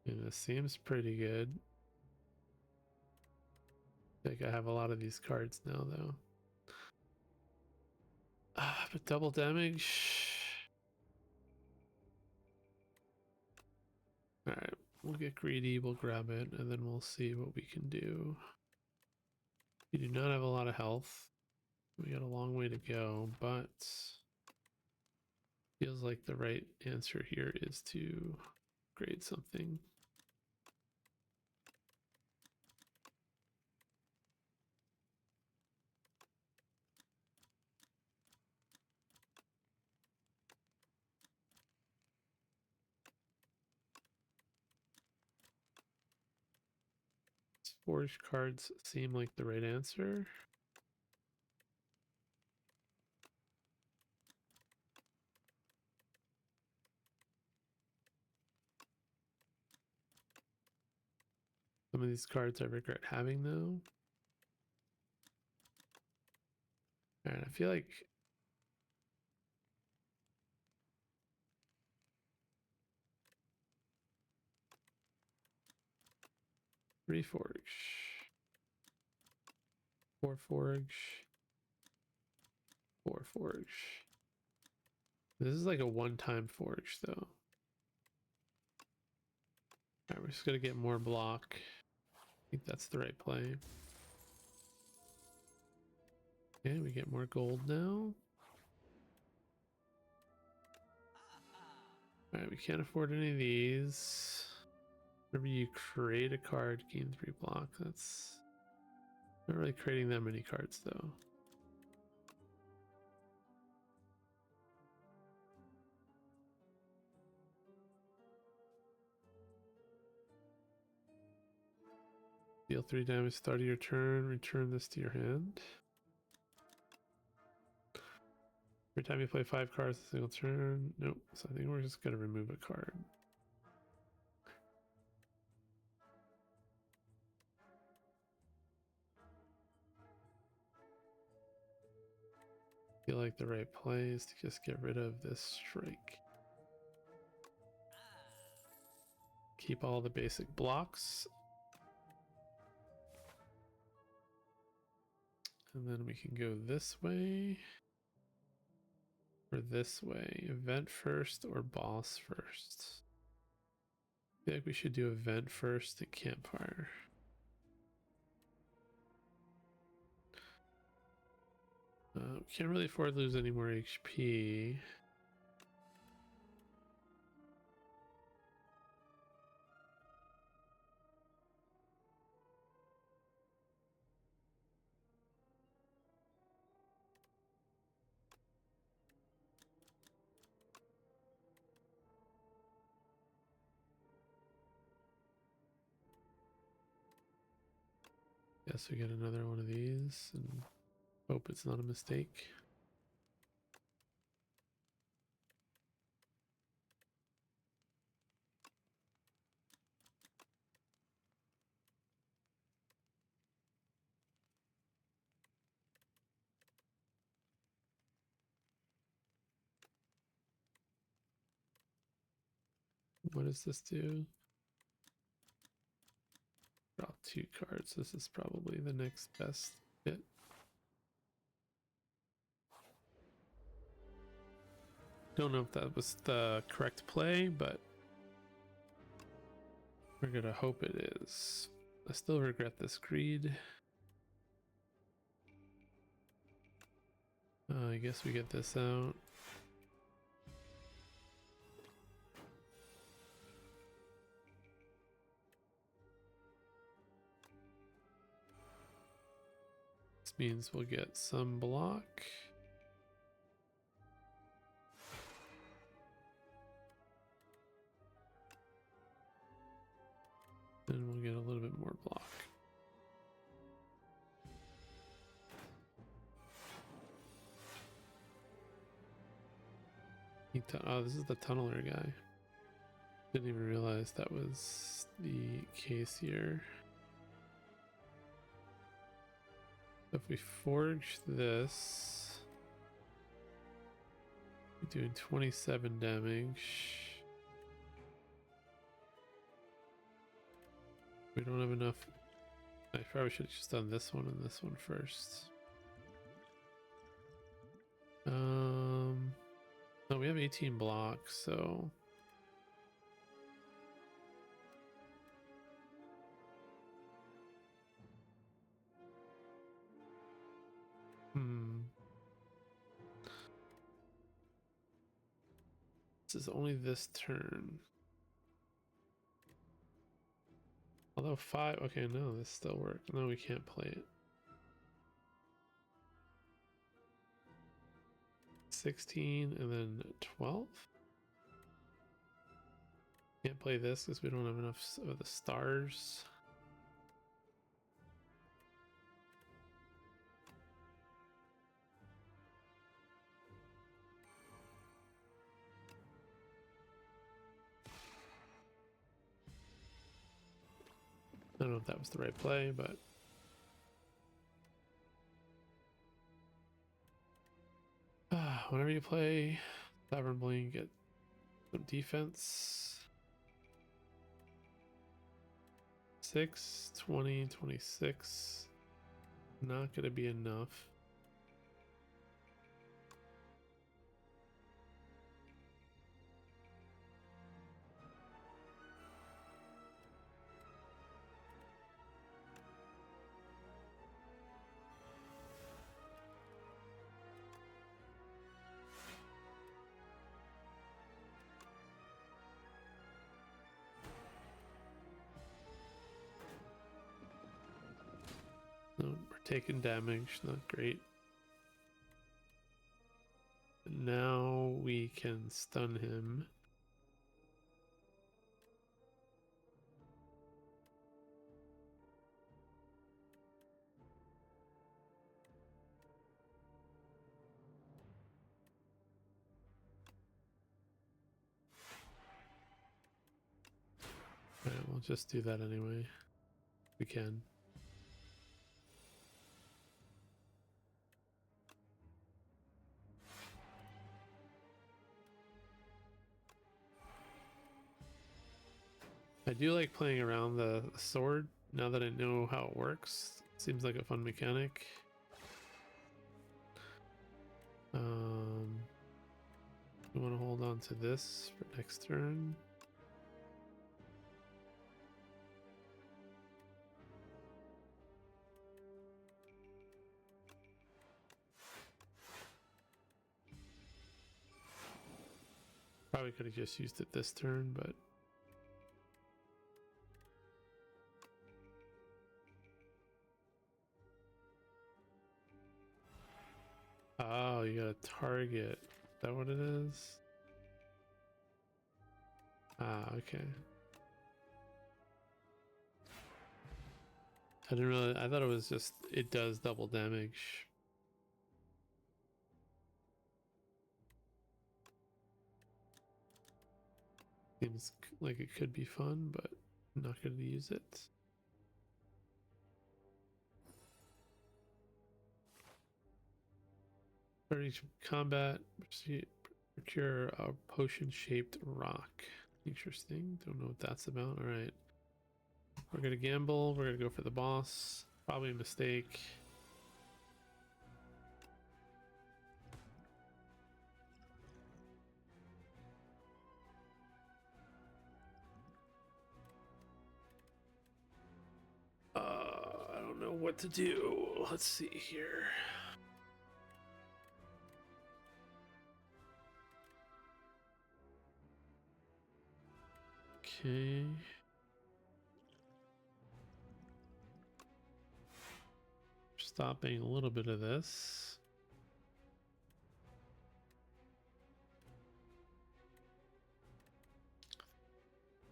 And this seems pretty good. I think I have a lot of these cards now though. But double damage. Alright, we'll get greedy, we'll grab it, and then we'll see what we can do. We do not have a lot of health. We got a long way to go, but feels like the right answer here is to grade something. Forged cards seem like the right answer. Some of these cards I regret having though. And I feel like reforge. 4 forge. 4 forge. This is like a one-time forge though. Alright, we're just gonna get more block. I think that's the right play. Okay, we get more gold now. Alright, we can't afford any of these. Whenever you create a card, gain 3 block. That's not really creating that many cards though. Deal 3 damage, start of your turn, return this to your hand. Every time you play 5 cards a single turn. Nope, so I think we're just gonna remove a card. feel like the right play is to just get rid of this strike. Keep all the basic blocks. And then we can go this way. Or this way. Event first or boss first. I feel like we should do event first and campfire. Can't really afford to lose any more HP. Guess we get another one of these and hope it's not a mistake. What does this do? Draw 2 cards. This is probably the next best hit. Don't know if that was the correct play, but we're gonna hope it is. I still regret this greed. I guess we get this out. This means we'll get some block. And we'll get a little bit more block. Oh, this is the tunneler guy. Didn't even realize that was the case here. If we forge this, we're doing 27 damage. We don't have enough. I probably should have just done this one and this one first. No, we have 18 blocks, so this is only this turn. Although 5, okay, no, this still works. No, we can't play it. 16 and then 12. Can't play this because we don't have enough of the stars. I don't know if that was the right play, but whenever you play Sovereign Bling, get some defense. 6, 20, 26. Not gonna be enough. No, we're taking damage, not great. Now we can stun him. Alright, we'll just do that anyway. We can. I do like playing around the sword now that I know how it works. Seems like a fun mechanic. I want to hold on to this for next turn. Probably could have just used it this turn, but oh, you got a target. Is that what it is? Ah, okay. I didn't really, I thought it was just, it does double damage. Seems like it could be fun, but I'm not going to use it. For each combat, procure a potion-shaped rock. Interesting. Don't know what that's about. All right. We're going to gamble. We're going to go for the boss. Probably a mistake. I don't know what to do. Let's see here. Okay. Stopping a little bit of this.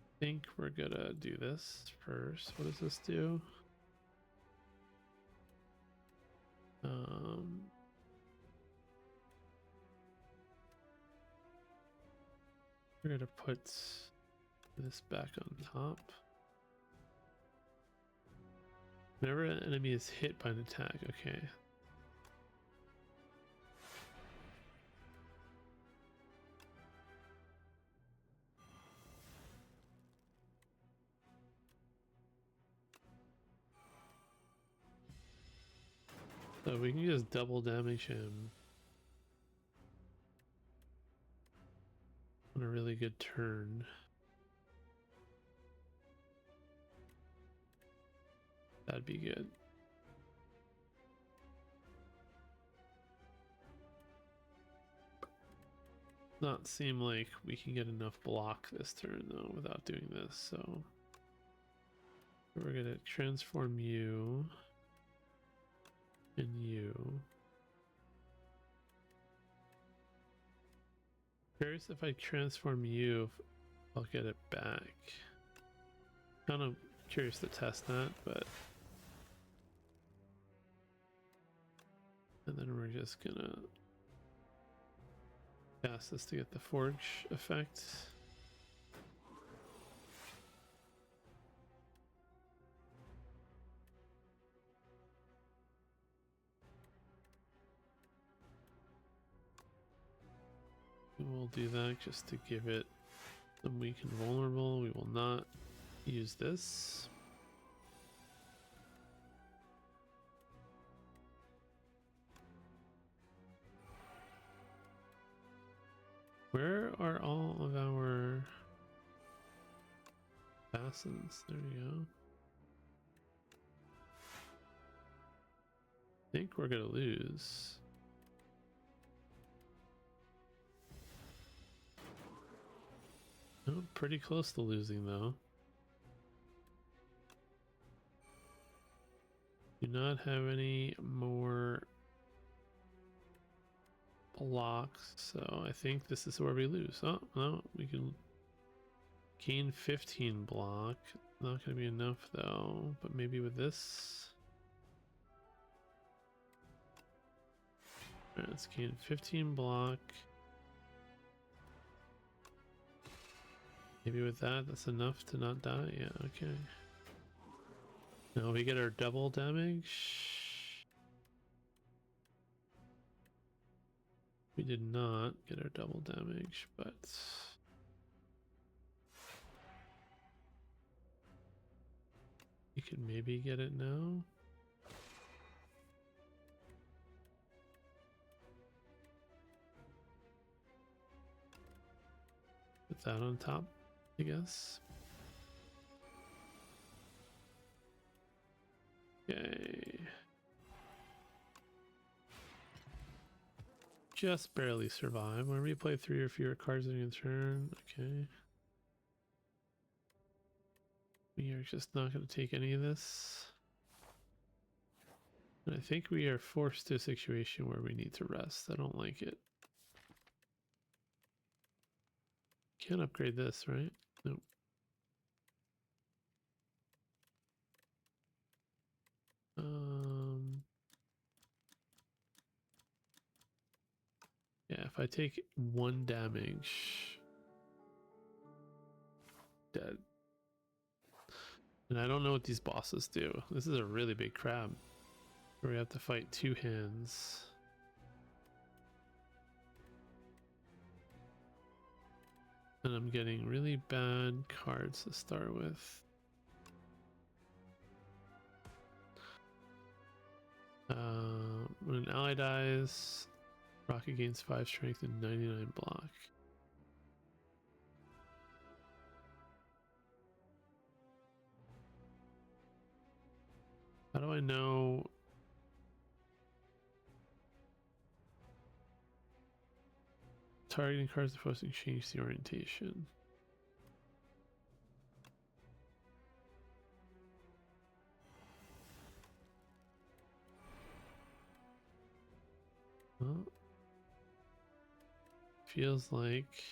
I think we're gonna do this first. What does this do? We're gonna put this back on top. Whenever an enemy is hit by an attack, okay. So we can just double damage him on a really good turn. That'd be good. Not seem like we can get enough block this turn though without doing this, so we're gonna transform you and you. Curious if I transform you, if I'll get it back. Kind of curious to test that, but and then we're just gonna cast this to get the forge effect. We'll do that just to give it some weak and vulnerable. We will not use this. Where are all of our assassins? There we go. I think we're gonna lose. Oh, pretty close to losing though. Do not have any more blocks, so I think this is where we lose. Oh, no, we can gain 15 block. Not gonna be enough though, but maybe with this. Alright, let's gain 15 block. Maybe with that, that's enough to not die. Yeah, okay. Now we get our double damage. We did not get our double damage, but can maybe get it now. Put that on top, I guess. Okay. Just barely survive. When we play 3 or fewer cards in a turn, okay. We are just not going to take any of this. And I think we are forced to a situation where we need to rest. I don't like it. Can't upgrade this, right? Nope. Yeah, if I take 1 damage, dead. And I don't know what these bosses do. This is a really big crab, where we have to fight 2 hands. And I'm getting really bad cards to start with. When an ally dies, Rocket gains 5 strength and 99 block. How do I know? Targeting cards supposed to change the orientation. Well, feels like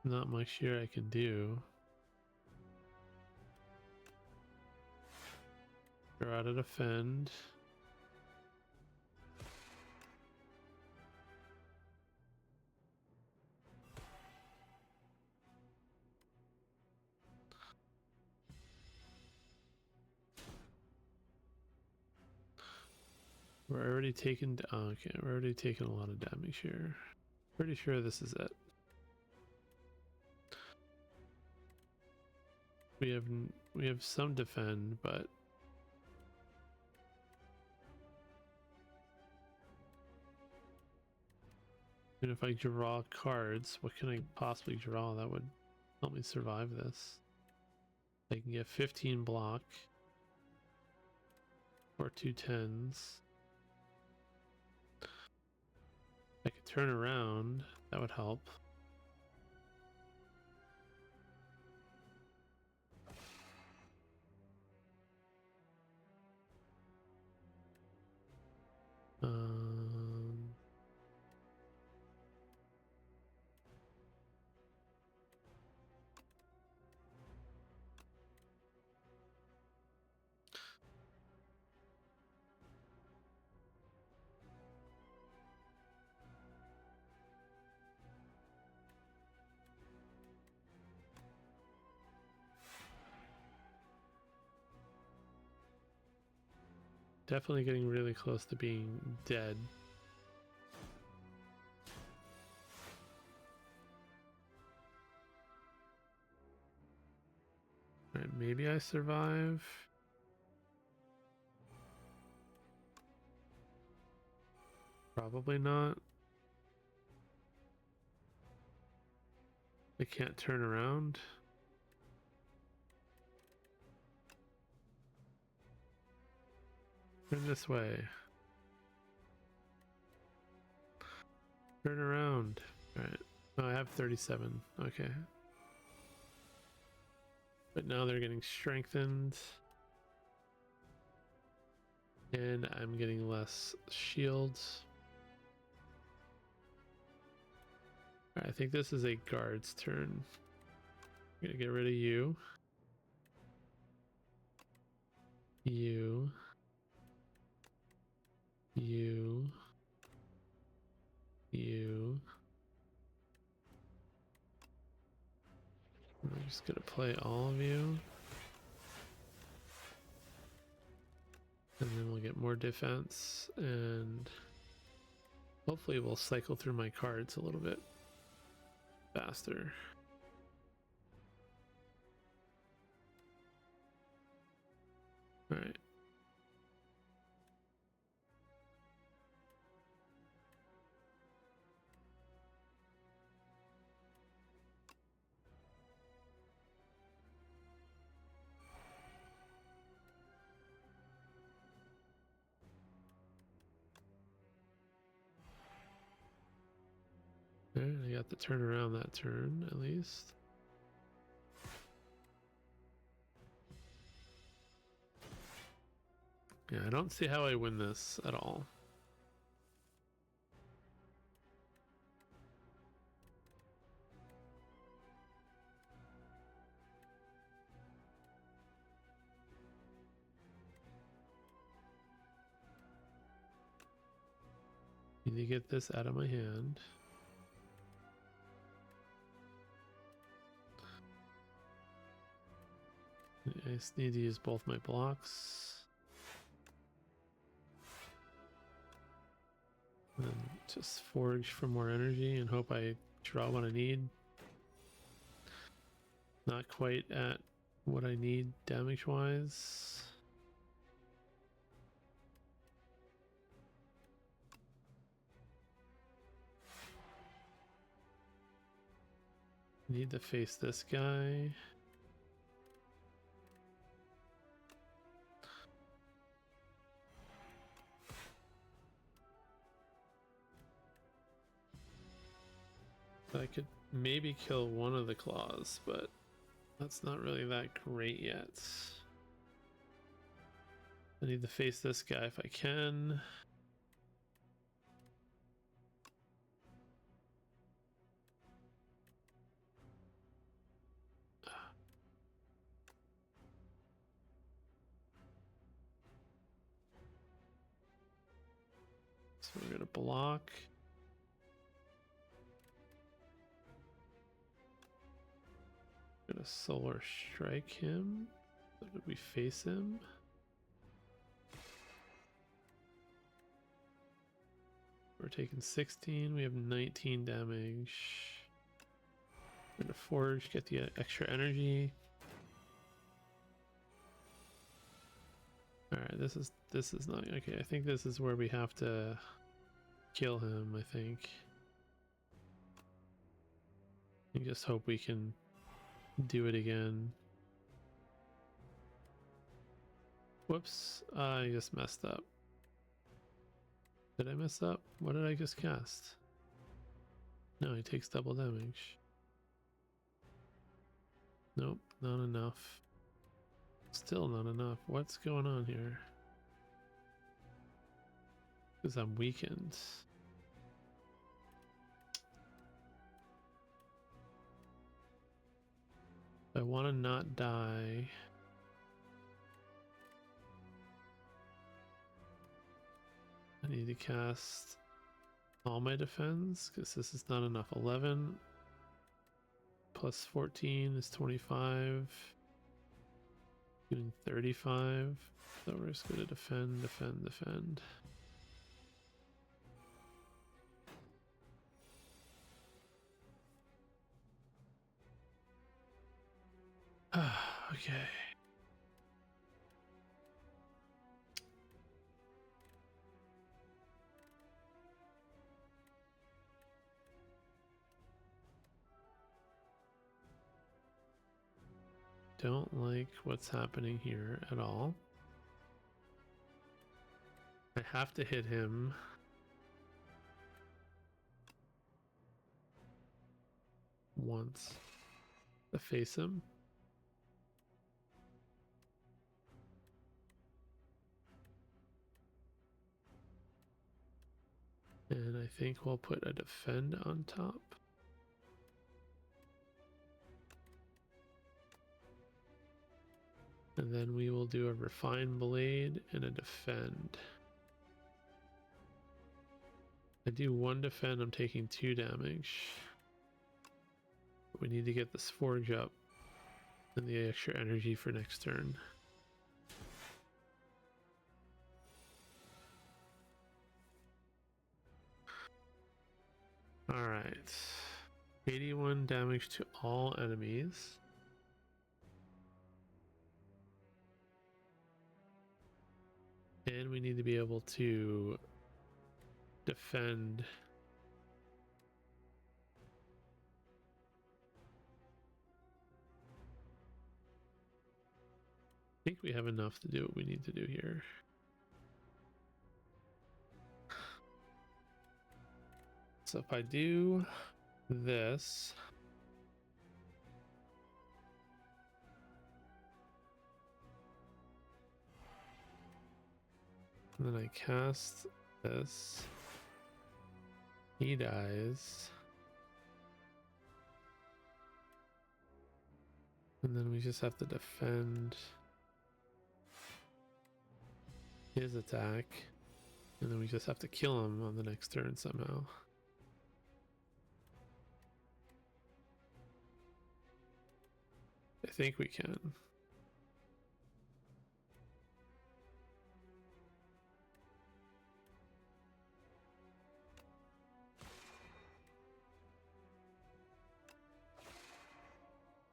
not much here I can do. Throw out a defend. We're already taking. Oh, okay, we're already taking a lot of damage here. Pretty sure this is it. We have some defend, but and if I draw cards, what can I possibly draw that would help me survive this? I can get 15 block or 2 10s. I could turn around, that would help. Definitely getting really close to being dead. Alright, maybe I survive. Probably not. I can't turn around. Turn this way. Turn around. Alright. Oh, I have 37. Okay. But now they're getting strengthened. And I'm getting less shields. Alright, I think this is a guard's turn. I'm gonna get rid of you. You. You. You. I'm just gonna play all of you. And then we'll get more defense, and hopefully we'll cycle through my cards a little bit faster. All right. Alright, I got the turn around that turn at least. Yeah, I don't see how I win this at all. Need to get this out of my hand. I just need to use both my blocks. And then just forage for more energy and hope I draw what I need. Not quite at what I need damage wise. Need to face this guy. I could maybe kill one of the claws, but that's not really that great yet. I need to face this guy if I can. So we're gonna block. Gonna solar strike him. So did we face him? We're taking 16. We have 19 damage. We're gonna forge, get the extra energy. All right, this is not okay. I think this is where we have to kill him. I think. I just hope we can do it again. Whoops, I just messed up. Did I mess up? What did I just cast? No, he takes double damage. Nope, not enough. Still not enough. What's going on here? Because I'm weakened. I want to not die. I need to cast all my defense because this is not enough. 11 plus 14 is 25. Doing 35. So we're just going to defend. Okay. Don't like what's happening here at all. I have to hit him. Once. To face him. And I think we'll put a defend on top. And then we will do a refine blade and a defend. I do one defend, I'm taking 2 damage. We need to get this forge up and the extra energy for next turn. Alright. 81 damage to all enemies. And we need to be able to defend. I think we have enough to do what we need to do here. So if I do this, and then I cast this, he dies, and then we just have to defend his attack, and then we just have to kill him on the next turn somehow. I think we can.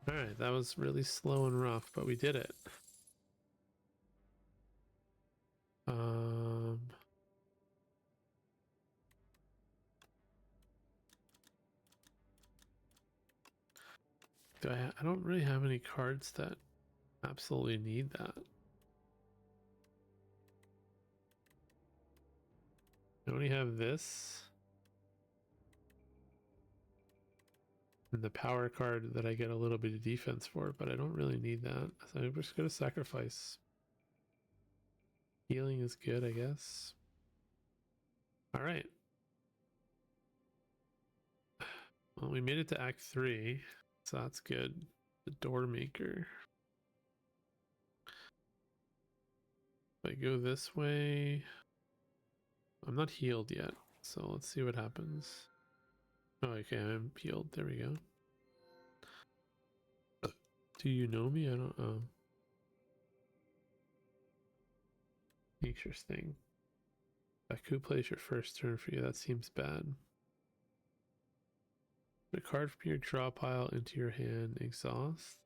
Alright, that was really slow and rough, but we did it. I don't really have any cards that absolutely need that. I only have this. And the power card that I get a little bit of defense for, but I don't really need that. So I'm just going to sacrifice. Healing is good, I guess. Alright. Well, we made it to Act 3, so that's good. The door maker. If I go this way, I'm not healed yet, so let's see what happens. Oh, okay, I'm healed. There we go. Do you know me? I don't know. Interesting. Baku plays your first turn for you. That seems bad. Put a card from your draw pile into your hand. Exhaust.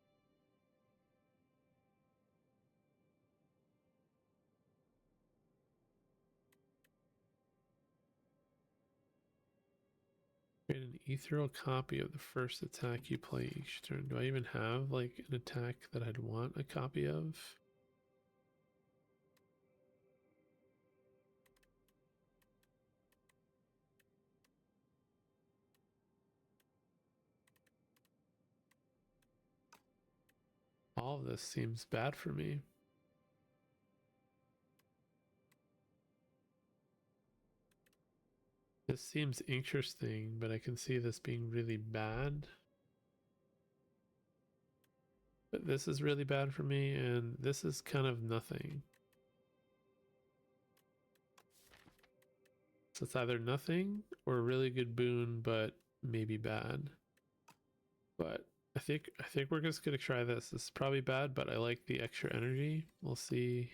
Create an ethereal copy of the first attack you play each turn. Do I even have like an attack that I'd want a copy of? All of this seems bad for me. This seems interesting, but I can see this being really bad. But this is really bad for me, and this is kind of nothing. So it's either nothing or a really good boon, but maybe bad. But I think we're just gonna try this. This is probably bad, but I like the extra energy. We'll see.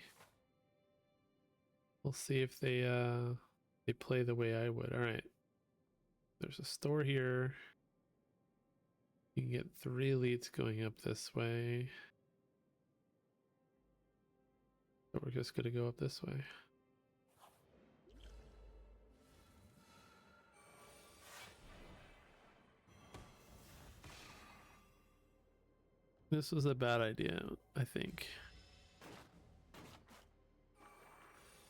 We'll see if they play the way I would. All right. There's a store here. You can get 3 elites going up this way. But we're just gonna go up this way. This was a bad idea, I think.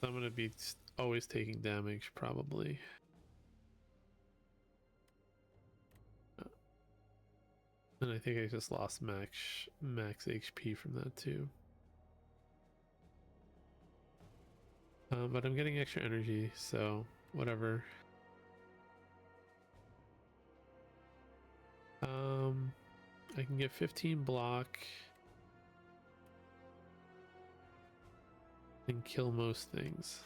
I'm gonna be always taking damage, probably. And I think I just lost max HP from that too. But I'm getting extra energy, so whatever. I can get 15 block and kill most things.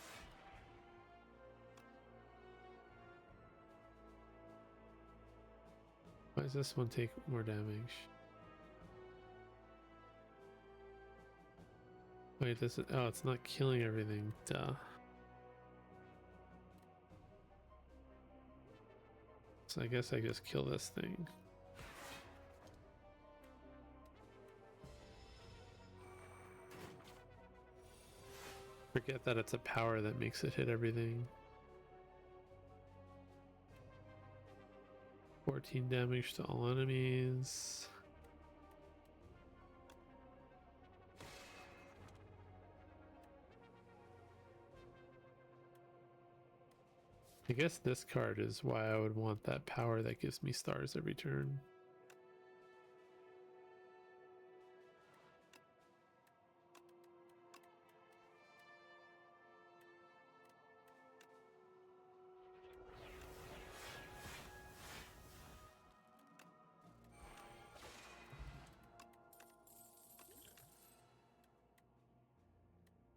Why does this one take more damage? Wait, this is, oh, it's not killing everything. Duh. So I guess I just kill this thing. Forget that it's a power that makes it hit everything. 14 damage to all enemies. I guess this card is why I would want that power that gives me stars every turn.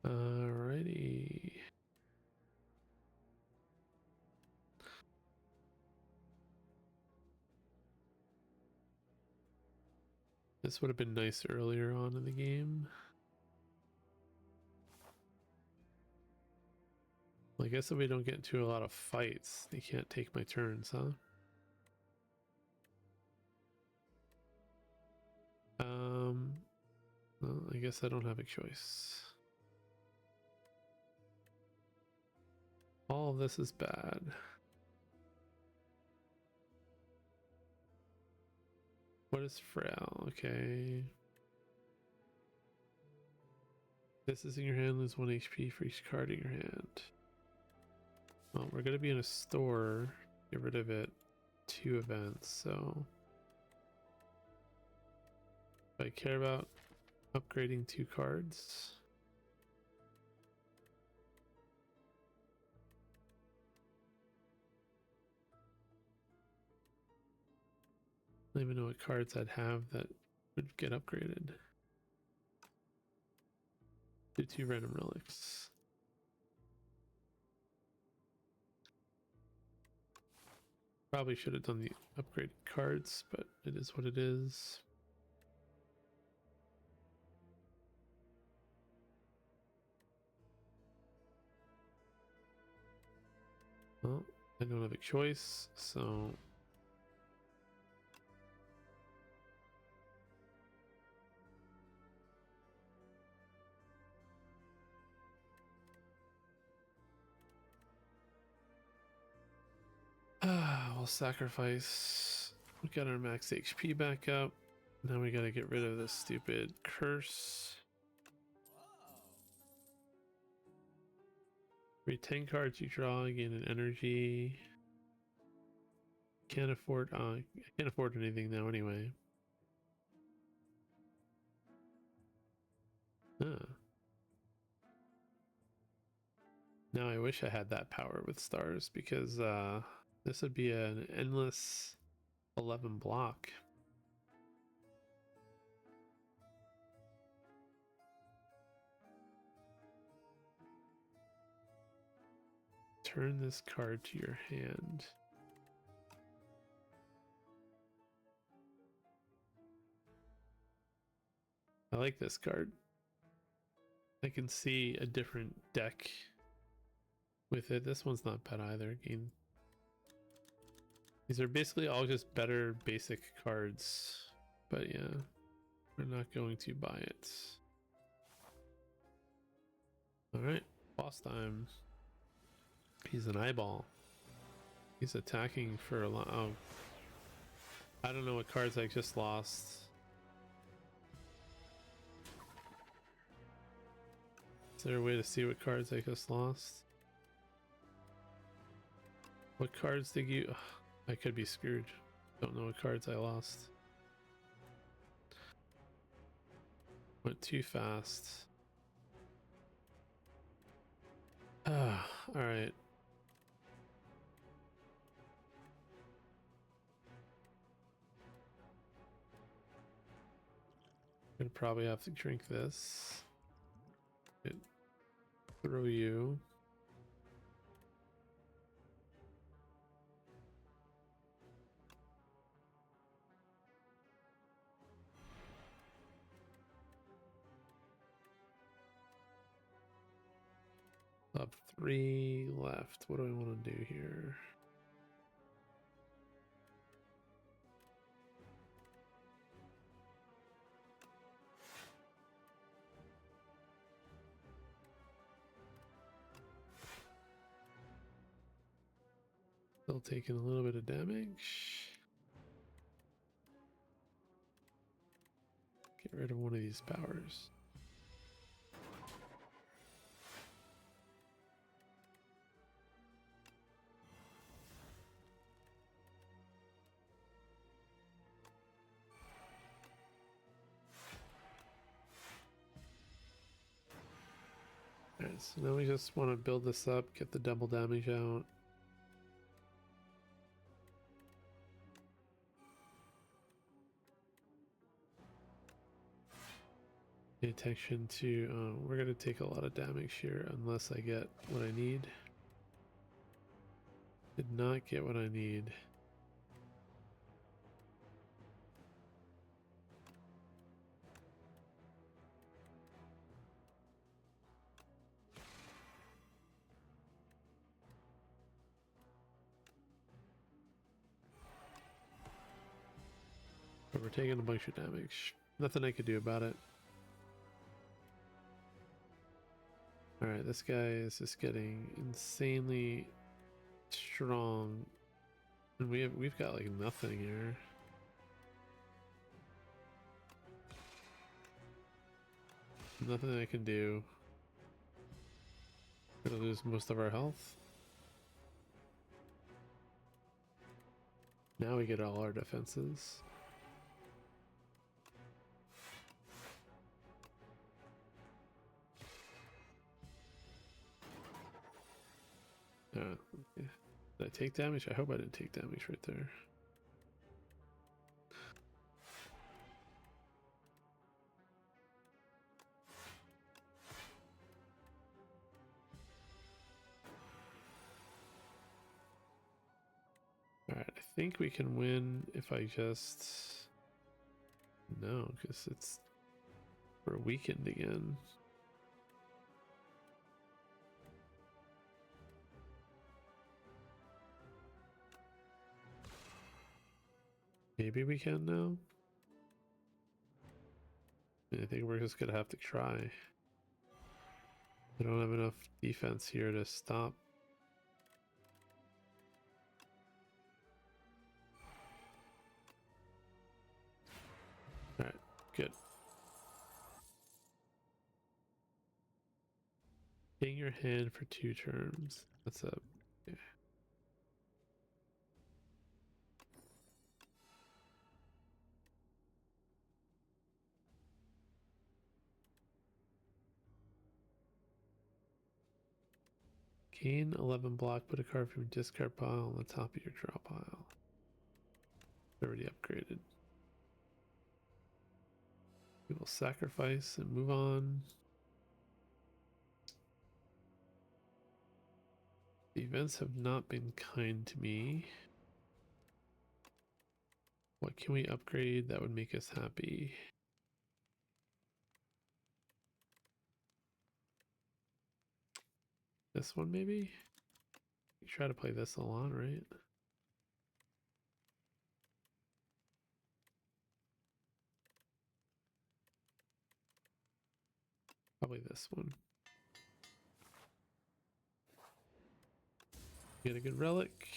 Alrighty. This would have been nice earlier on in the game. Well, I guess if we don't get into a lot of fights, they can't take my turns, huh? Well, I guess I don't have a choice. All of this is bad. What is frail? Okay. This is in your hand, lose 1 HP for each card in your hand. Well, we're gonna be in a store. Get rid of it. 2 events, so if I care about upgrading 2 cards. I don't even know what cards I'd have that would get upgraded. Do 2 random relics. Probably should have done the upgraded cards, but it is what it is. Well, I don't have a choice, so we'll sacrifice. We got our max HP back up. Now we gotta get rid of this stupid curse. Every 10 cards you draw, gain an energy. Can't afford I can't afford anything now anyway. Huh. Now I wish I had that power with stars, because this would be an endless 11 block. Turn this card to your hand. I like this card. I can see a different deck with it. This one's not bad either. Again, these are basically all just better basic cards, but yeah, we're not going to buy it. All right, boss time. He's an eyeball. He's attacking for a lot. Oh, I don't know what cards I just lost. Is there a way to see what cards I just lost? What cards did you... Ugh, I could be screwed. Don't know what cards I lost. Went too fast. Alright. Gonna probably have to drink this. Throw you. Up 3 left. What do I want to do here? still taking a little bit of damage. Get rid of one of these powers. Alright, so now we just want to build this up, get the double damage out. Pay attention to, we're going to take a lot of damage here unless I get what I need. Did not get what I need. But we're taking a bunch of damage. Nothing I could do about it. Alright, this guy is just getting insanely strong. And we've got like nothing here. Nothing I can do. Gonna lose most of our health. Now we get all our defenses. Did I take damage? I hope I didn't take damage right there. Alright, I think we can win if I just... No, because we're weakened again. Maybe we can now? I think we're just gonna have to try. I don't have enough defense here to stop. Alright, good. Paying your hand for 2 turns. That's a... Yeah. Gain 11 block, put a card from your discard pile on the top of your draw pile. Already upgraded. We will sacrifice and move on. The events have not been kind to me. What can we upgrade that would make us happy? This one maybe? You try to play this a lot, right? Probably this one. Get a good relic.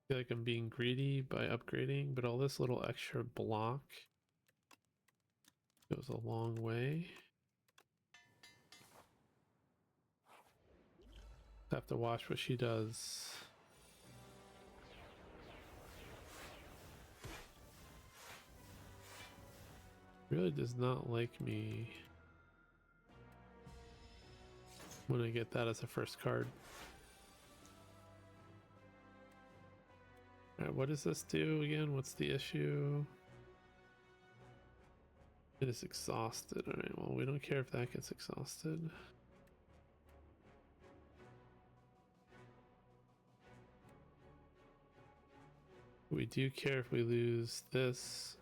I feel like I'm being greedy by upgrading, but all this little extra block goes a long way. Have to watch what she does. Really does not like me when I get that as a first card. Alright, what does this do again? What's the issue? It is exhausted. Alright, well, we don't care if that gets exhausted. We do care if we lose this.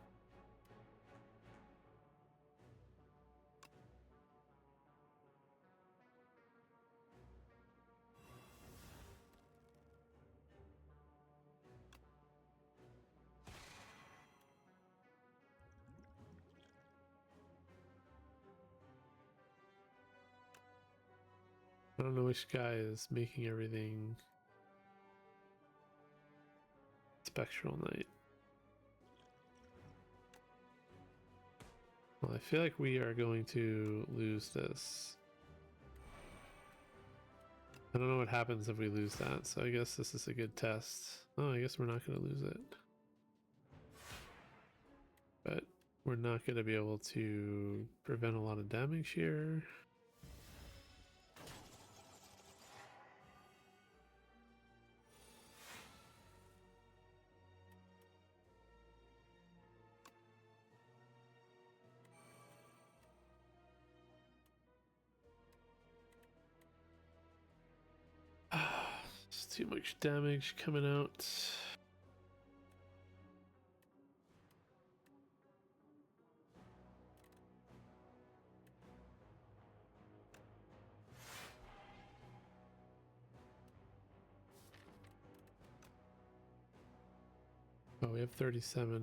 I don't know which guy is making everything Spectral Knight. Well, I feel like we are going to lose this. I don't know what happens if we lose that, so I guess this is a good test. Oh, I guess we're not going to lose it. But we're not going to be able to prevent a lot of damage here. It's too much damage coming out. Oh, we have 37. I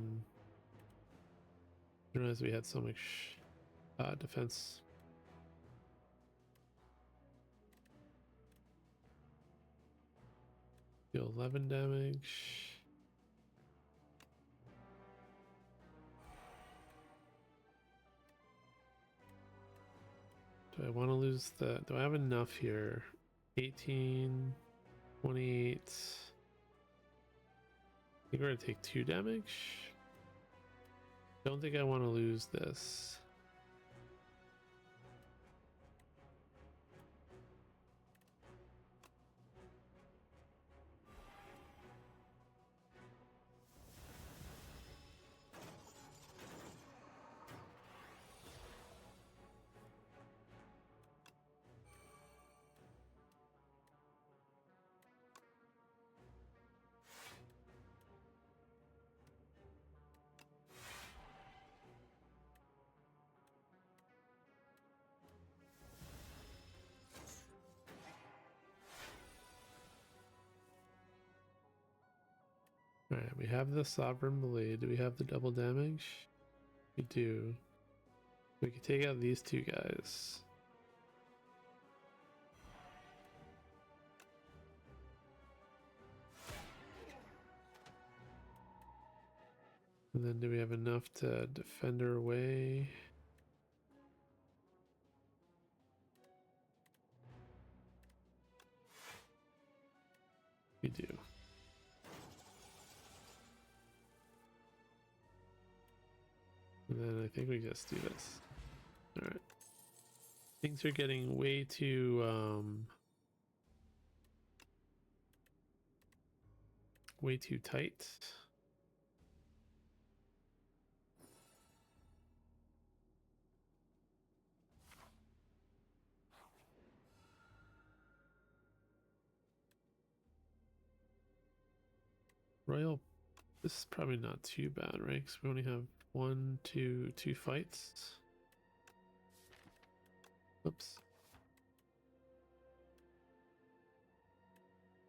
didn't realize we had so much defense. Deal 11 damage. Do I want to lose the... Do I have enough here? 18, 28. I think we're going to take 2 damage. Don't think I want to lose this. Alright, we have the Sovereign Blade. Do we have the double damage? We do. We can take out these 2 guys. And then do we have enough to defend our way? We do. And then I think we just do this. Alright. Things are getting way too tight. Royal, this is probably not too bad, right? Because we only have 2 fights. Oops.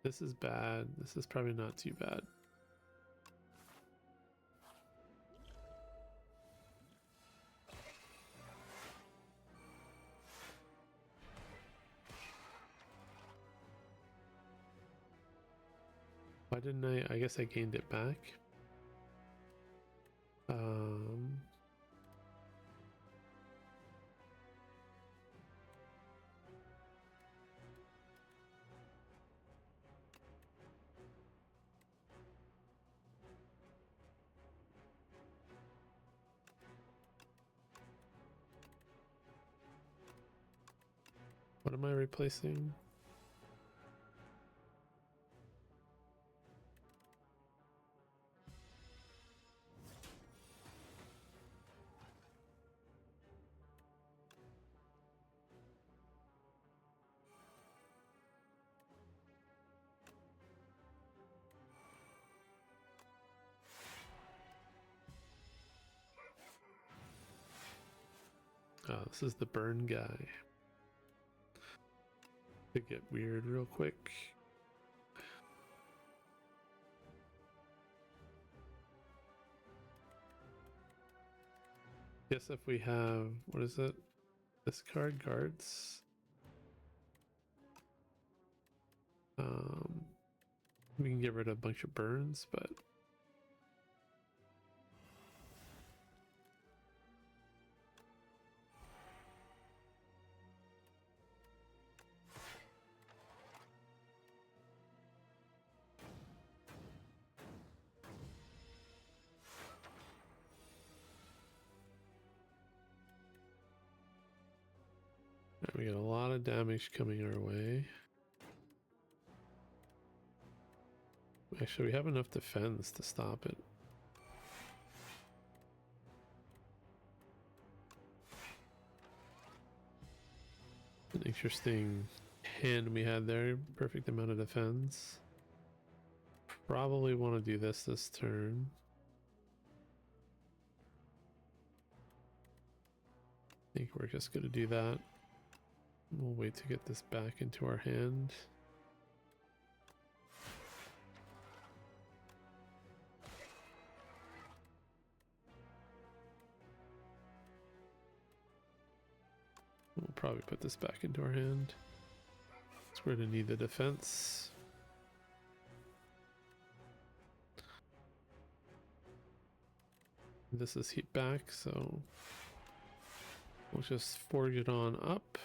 This is bad. This is probably not too bad. Why didn't I guess I gained it back. What am I replacing? Oh, this is the burn guy. Could get weird real quick. Guess if we have, what is it? Discard guards. We can get rid of a bunch of burns, but we got a lot of damage coming our way. Actually, we have enough defense to stop it. An interesting hand we had there. Perfect amount of defense. Probably want to do this turn. I think we're just going to do that. We'll wait to get this back into our hand. We'll probably put this back into our hand. So we're going to need the defense. This is heat back, so we'll just forge it on up.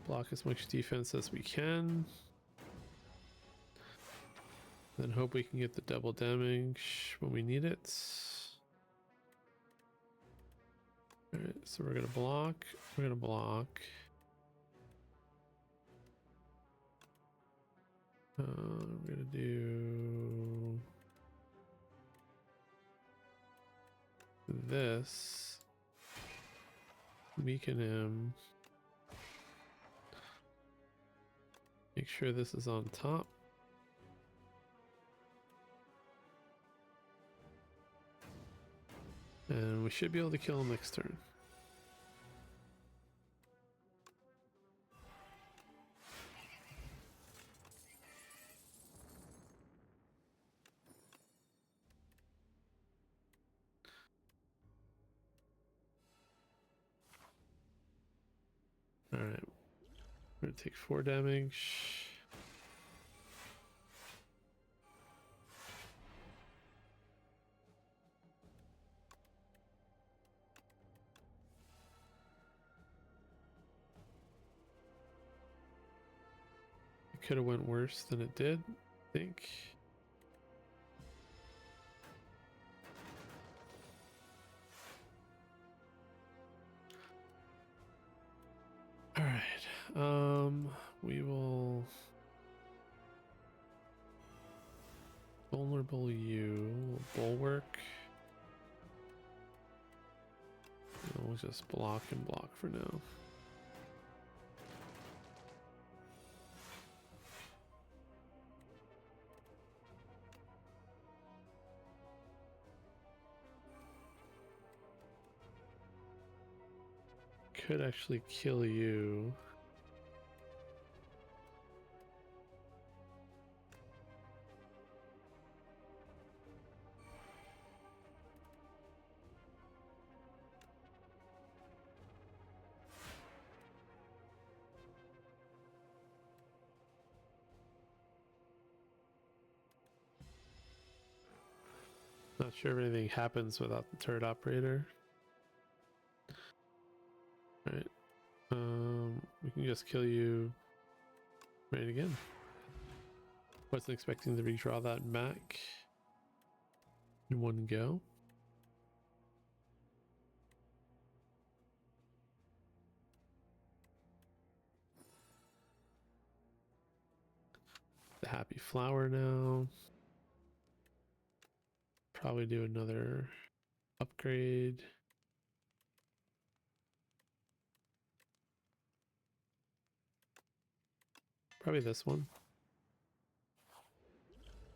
Block as much defense as we can. Then hope we can get the double damage when we need it. Alright, so we're gonna block. We're gonna block. We're gonna do this. Weaken him. Make sure this is on top. And we should be able to kill him next turn. Alright. We're gonna take 4 damage. It could have went worse than it did, I think. Alright, we will vulnerable you, bulwark. We'll just block and block for now. Could actually kill you. Not sure if anything happens without the turret operator. Alright. We can just kill you right again. Wasn't expecting to redraw that back in one go. The happy flower now. Probably do another upgrade. Probably this one.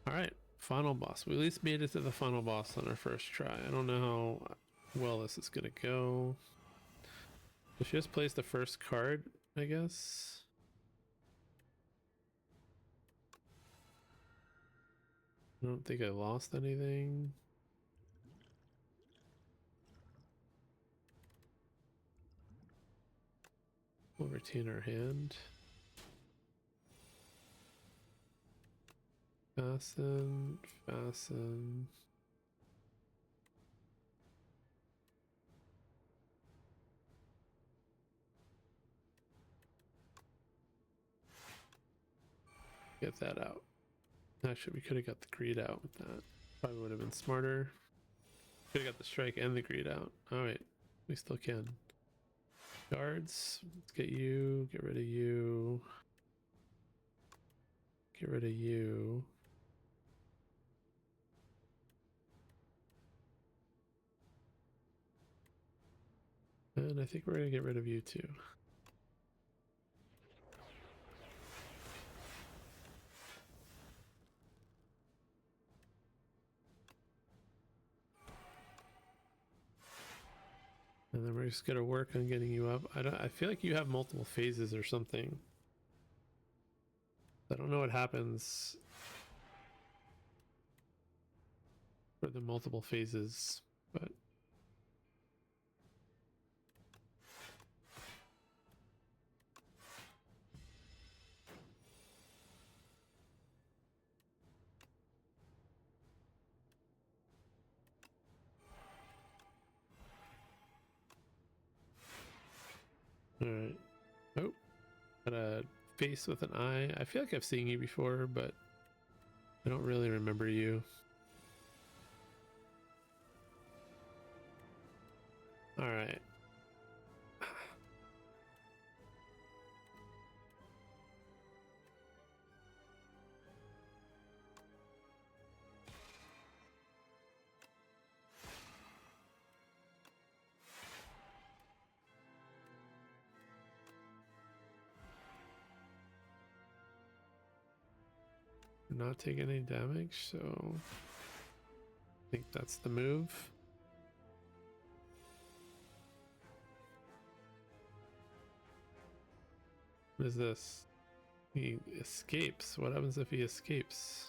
Alright, final boss. We at least made it to the final boss on our first try. I don't know how well this is gonna go. Let's just place the first card, I guess. I don't think I lost anything. We'll retain our hand. Fasten, fasten. Get that out. Actually, we could have got the greed out with that. Probably would have been smarter. Could have got the strike and the greed out. Alright, we still can. Guards, let's get you, get rid of you. Get rid of you. And I think we're gonna get rid of you too. And then we're just gonna work on getting you up. I feel like you have multiple phases or something. I don't know what happens for the multiple phases, but alright. Oh, got a face with an eye. I feel like I've seen you before, but I don't really remember you. Alright. Not taking any damage, so I think that's the move. What is this? He escapes. What happens if he escapes?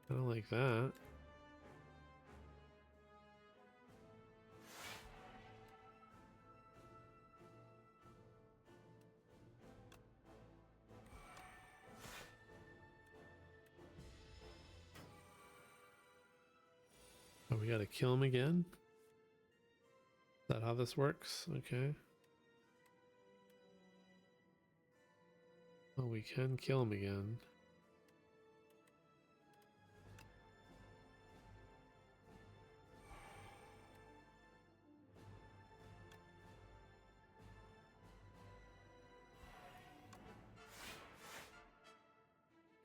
I don't like that. Oh, we gotta kill him again? Is that how this works? Okay. Oh, we can kill him again.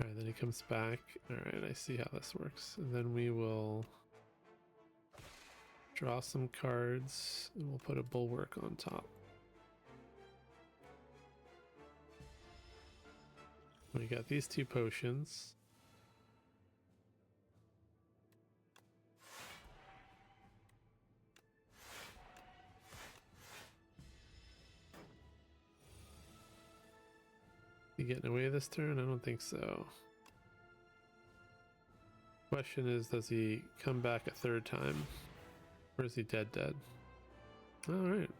Alright, then he comes back. Alright, I see how this works. And then we will draw some cards and we'll put a bulwark on top. We got these two potions. You getting away this turn? I don't think so. Question is, does he come back a third time? Or is he dead? Alright.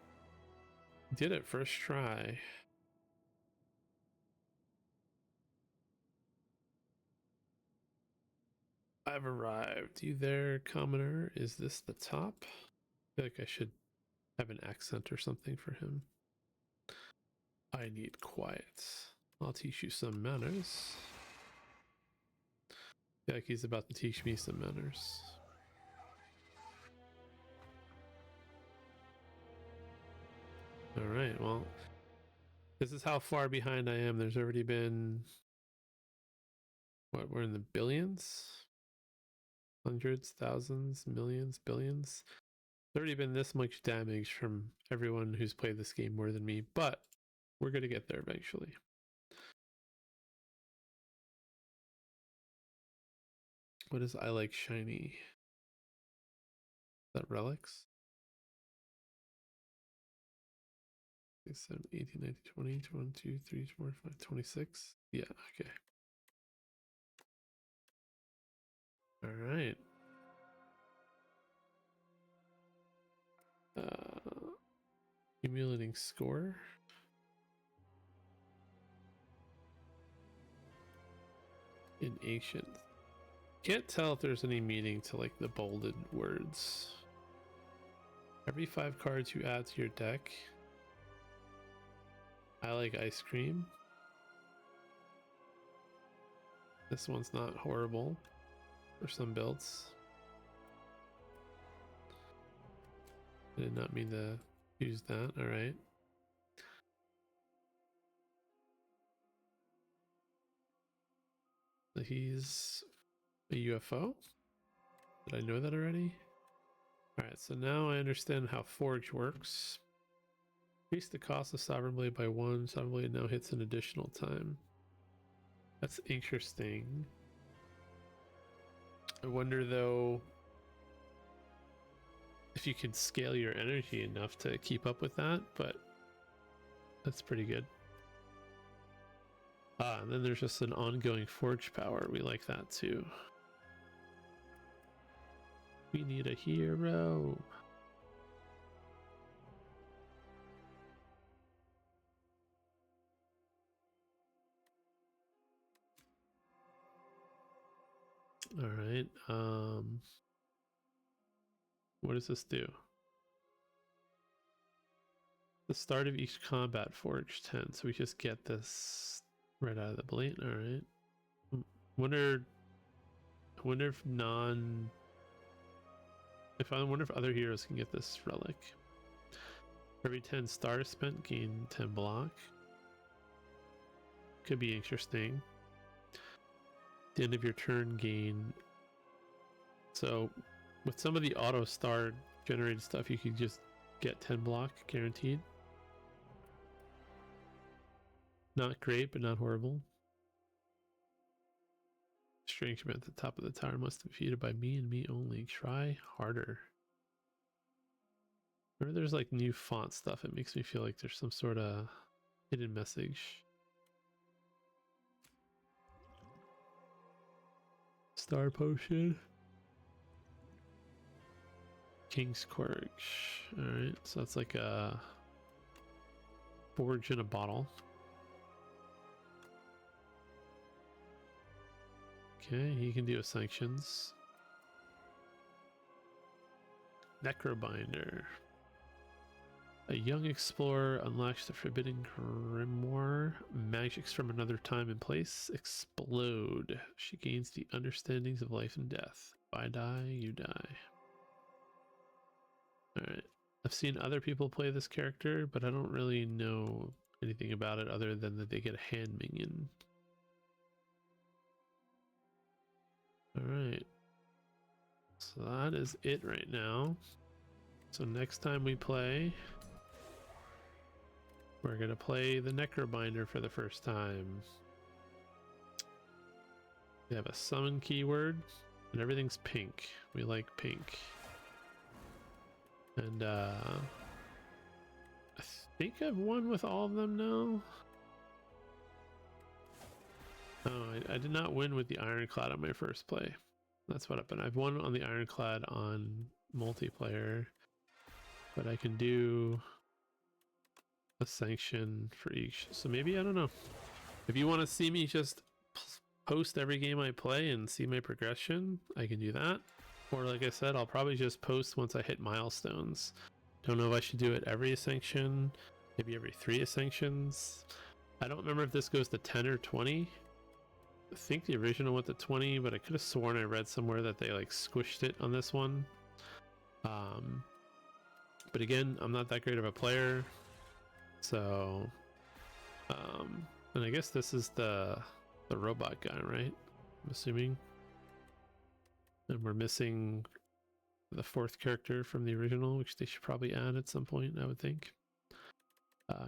Did it first try. I've arrived. You there, commoner? Is this the top? I feel like I should have an accent or something for him. I need quiet. I'll teach you some manners. I feel like he's about to teach me some manners. Alright, well, this is how far behind I am. There's already been... What, we're in the billions? Hundreds, thousands, millions, billions? There's already been this much damage from everyone who's played this game more than me, but we're gonna get there eventually. What is I like shiny? Is that relics? 7, 18, 19, 20, 1, 2, 3, 4, 5, 26. Yeah, okay. Alright. Accumulating score. in ancient. Can't tell if there's any meaning to like the bolded words. Every 5 cards you add to your deck. I like ice cream. This one's not horrible for some builds. I did not mean to use that. All right. He's a UFO. Did I know that already? All right, so now I understand how Forge works. Increase the cost of Sovereign Blade by 1. Sovereign Blade now hits an additional time. That's interesting. I wonder though if you can scale your energy enough to keep up with that, but that's pretty good. And then there's just an ongoing Forge power. We like that too. We need a hero. All right. What does this do? The start of each combat Forge 10. So we just get this right out of the blade. All right. Wonder if I wonder if other heroes can get this relic. Every 10 stars spent, gain 10 block. Could be interesting. At the end of your turn, gain. So with some of the auto star generated stuff, you could just get 10 block guaranteed. Not great, but not horrible. Strange at the top of the tower must be defeated by me and me only. Try harder. Whenever there's like new font stuff, it makes me feel like there's some sort of hidden message. Star potion. King's Quirk. Alright, so that's like a forge in a bottle. Okay, he can do Ascensions. Necrobinder. A young explorer unlocks the forbidden grimoire. Magics from another time and place explode. She gains the understandings of life and death. If I die, you die. Alright. I've seen other people play this character, but I don't really know anything about it other than that they get a hand minion. Alright. So that is it right now. So next time we play, we're going to play the Necrobinder for the first time. We have a summon keyword, and everything's pink. We like pink. And I think I've won with all of them now. Oh, I did not win with the Ironclad on my first play. That's what happened. I've won on the Ironclad on multiplayer, but I can do a sanction for each. So maybe, I don't know. If you want to see me just post every game I play and see my progression, I can do that. Or like I said, I'll probably just post once I hit milestones. Don't know if I should do it every Ascension, maybe every 3 Ascensions. I don't remember if this goes to 10 or 20. I think the original went to 20, but I could have sworn I read somewhere that they like squished it on this one. But again, I'm not that great of a player. So, and I guess this is the robot guy, right? I'm assuming. And we're missing the 4th character from the original, which they should probably add at some point, I would think.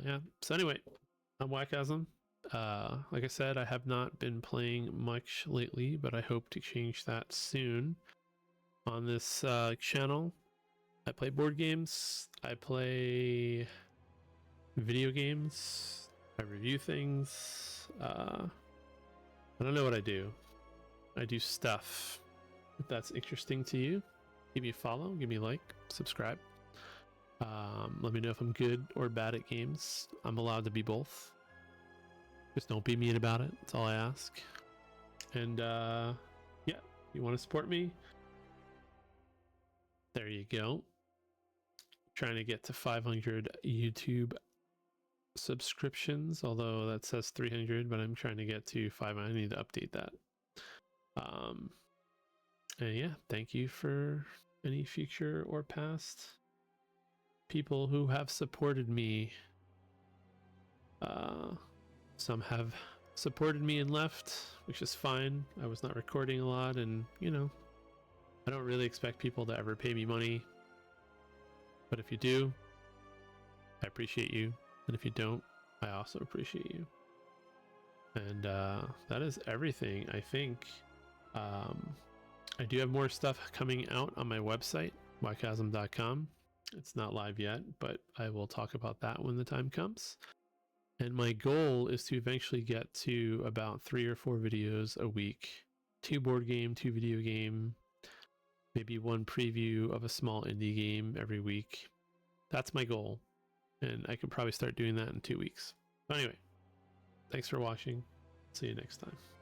Yeah, so anyway, I'm Wakasm. Like I said, I have not been playing much lately, but I hope to change that soon on this channel. I play board games, I play video games, I review things. I don't know what I do. I do stuff. If that's interesting to you, give me a follow, give me a like, subscribe. Let me know if I'm good or bad at games. I'm allowed to be both. Just don't be mean about it. That's all I ask. And yeah, you want to support me? There you go. Trying to get to 500 YouTube subscriptions, although that says 300, but I'm trying to get to 5. I need to update that. And yeah, thank you for any future or past people who have supported me. Some have supported me and left, which is fine. I was not recording a lot, and you know, I don't really expect people to ever pay me money, but if you do, I appreciate you, and if you don't, I also appreciate you. And that is everything, I think. I do have more stuff coming out on my website, wakasm.com. It's not live yet, but I will talk about that when the time comes. And my goal is to eventually get to about 3 or 4 videos a week. 2 board game, 2 video game, maybe 1 preview of a small indie game every week. That's my goal. And I can probably start doing that in 2 weeks. But anyway, thanks for watching. See you next time.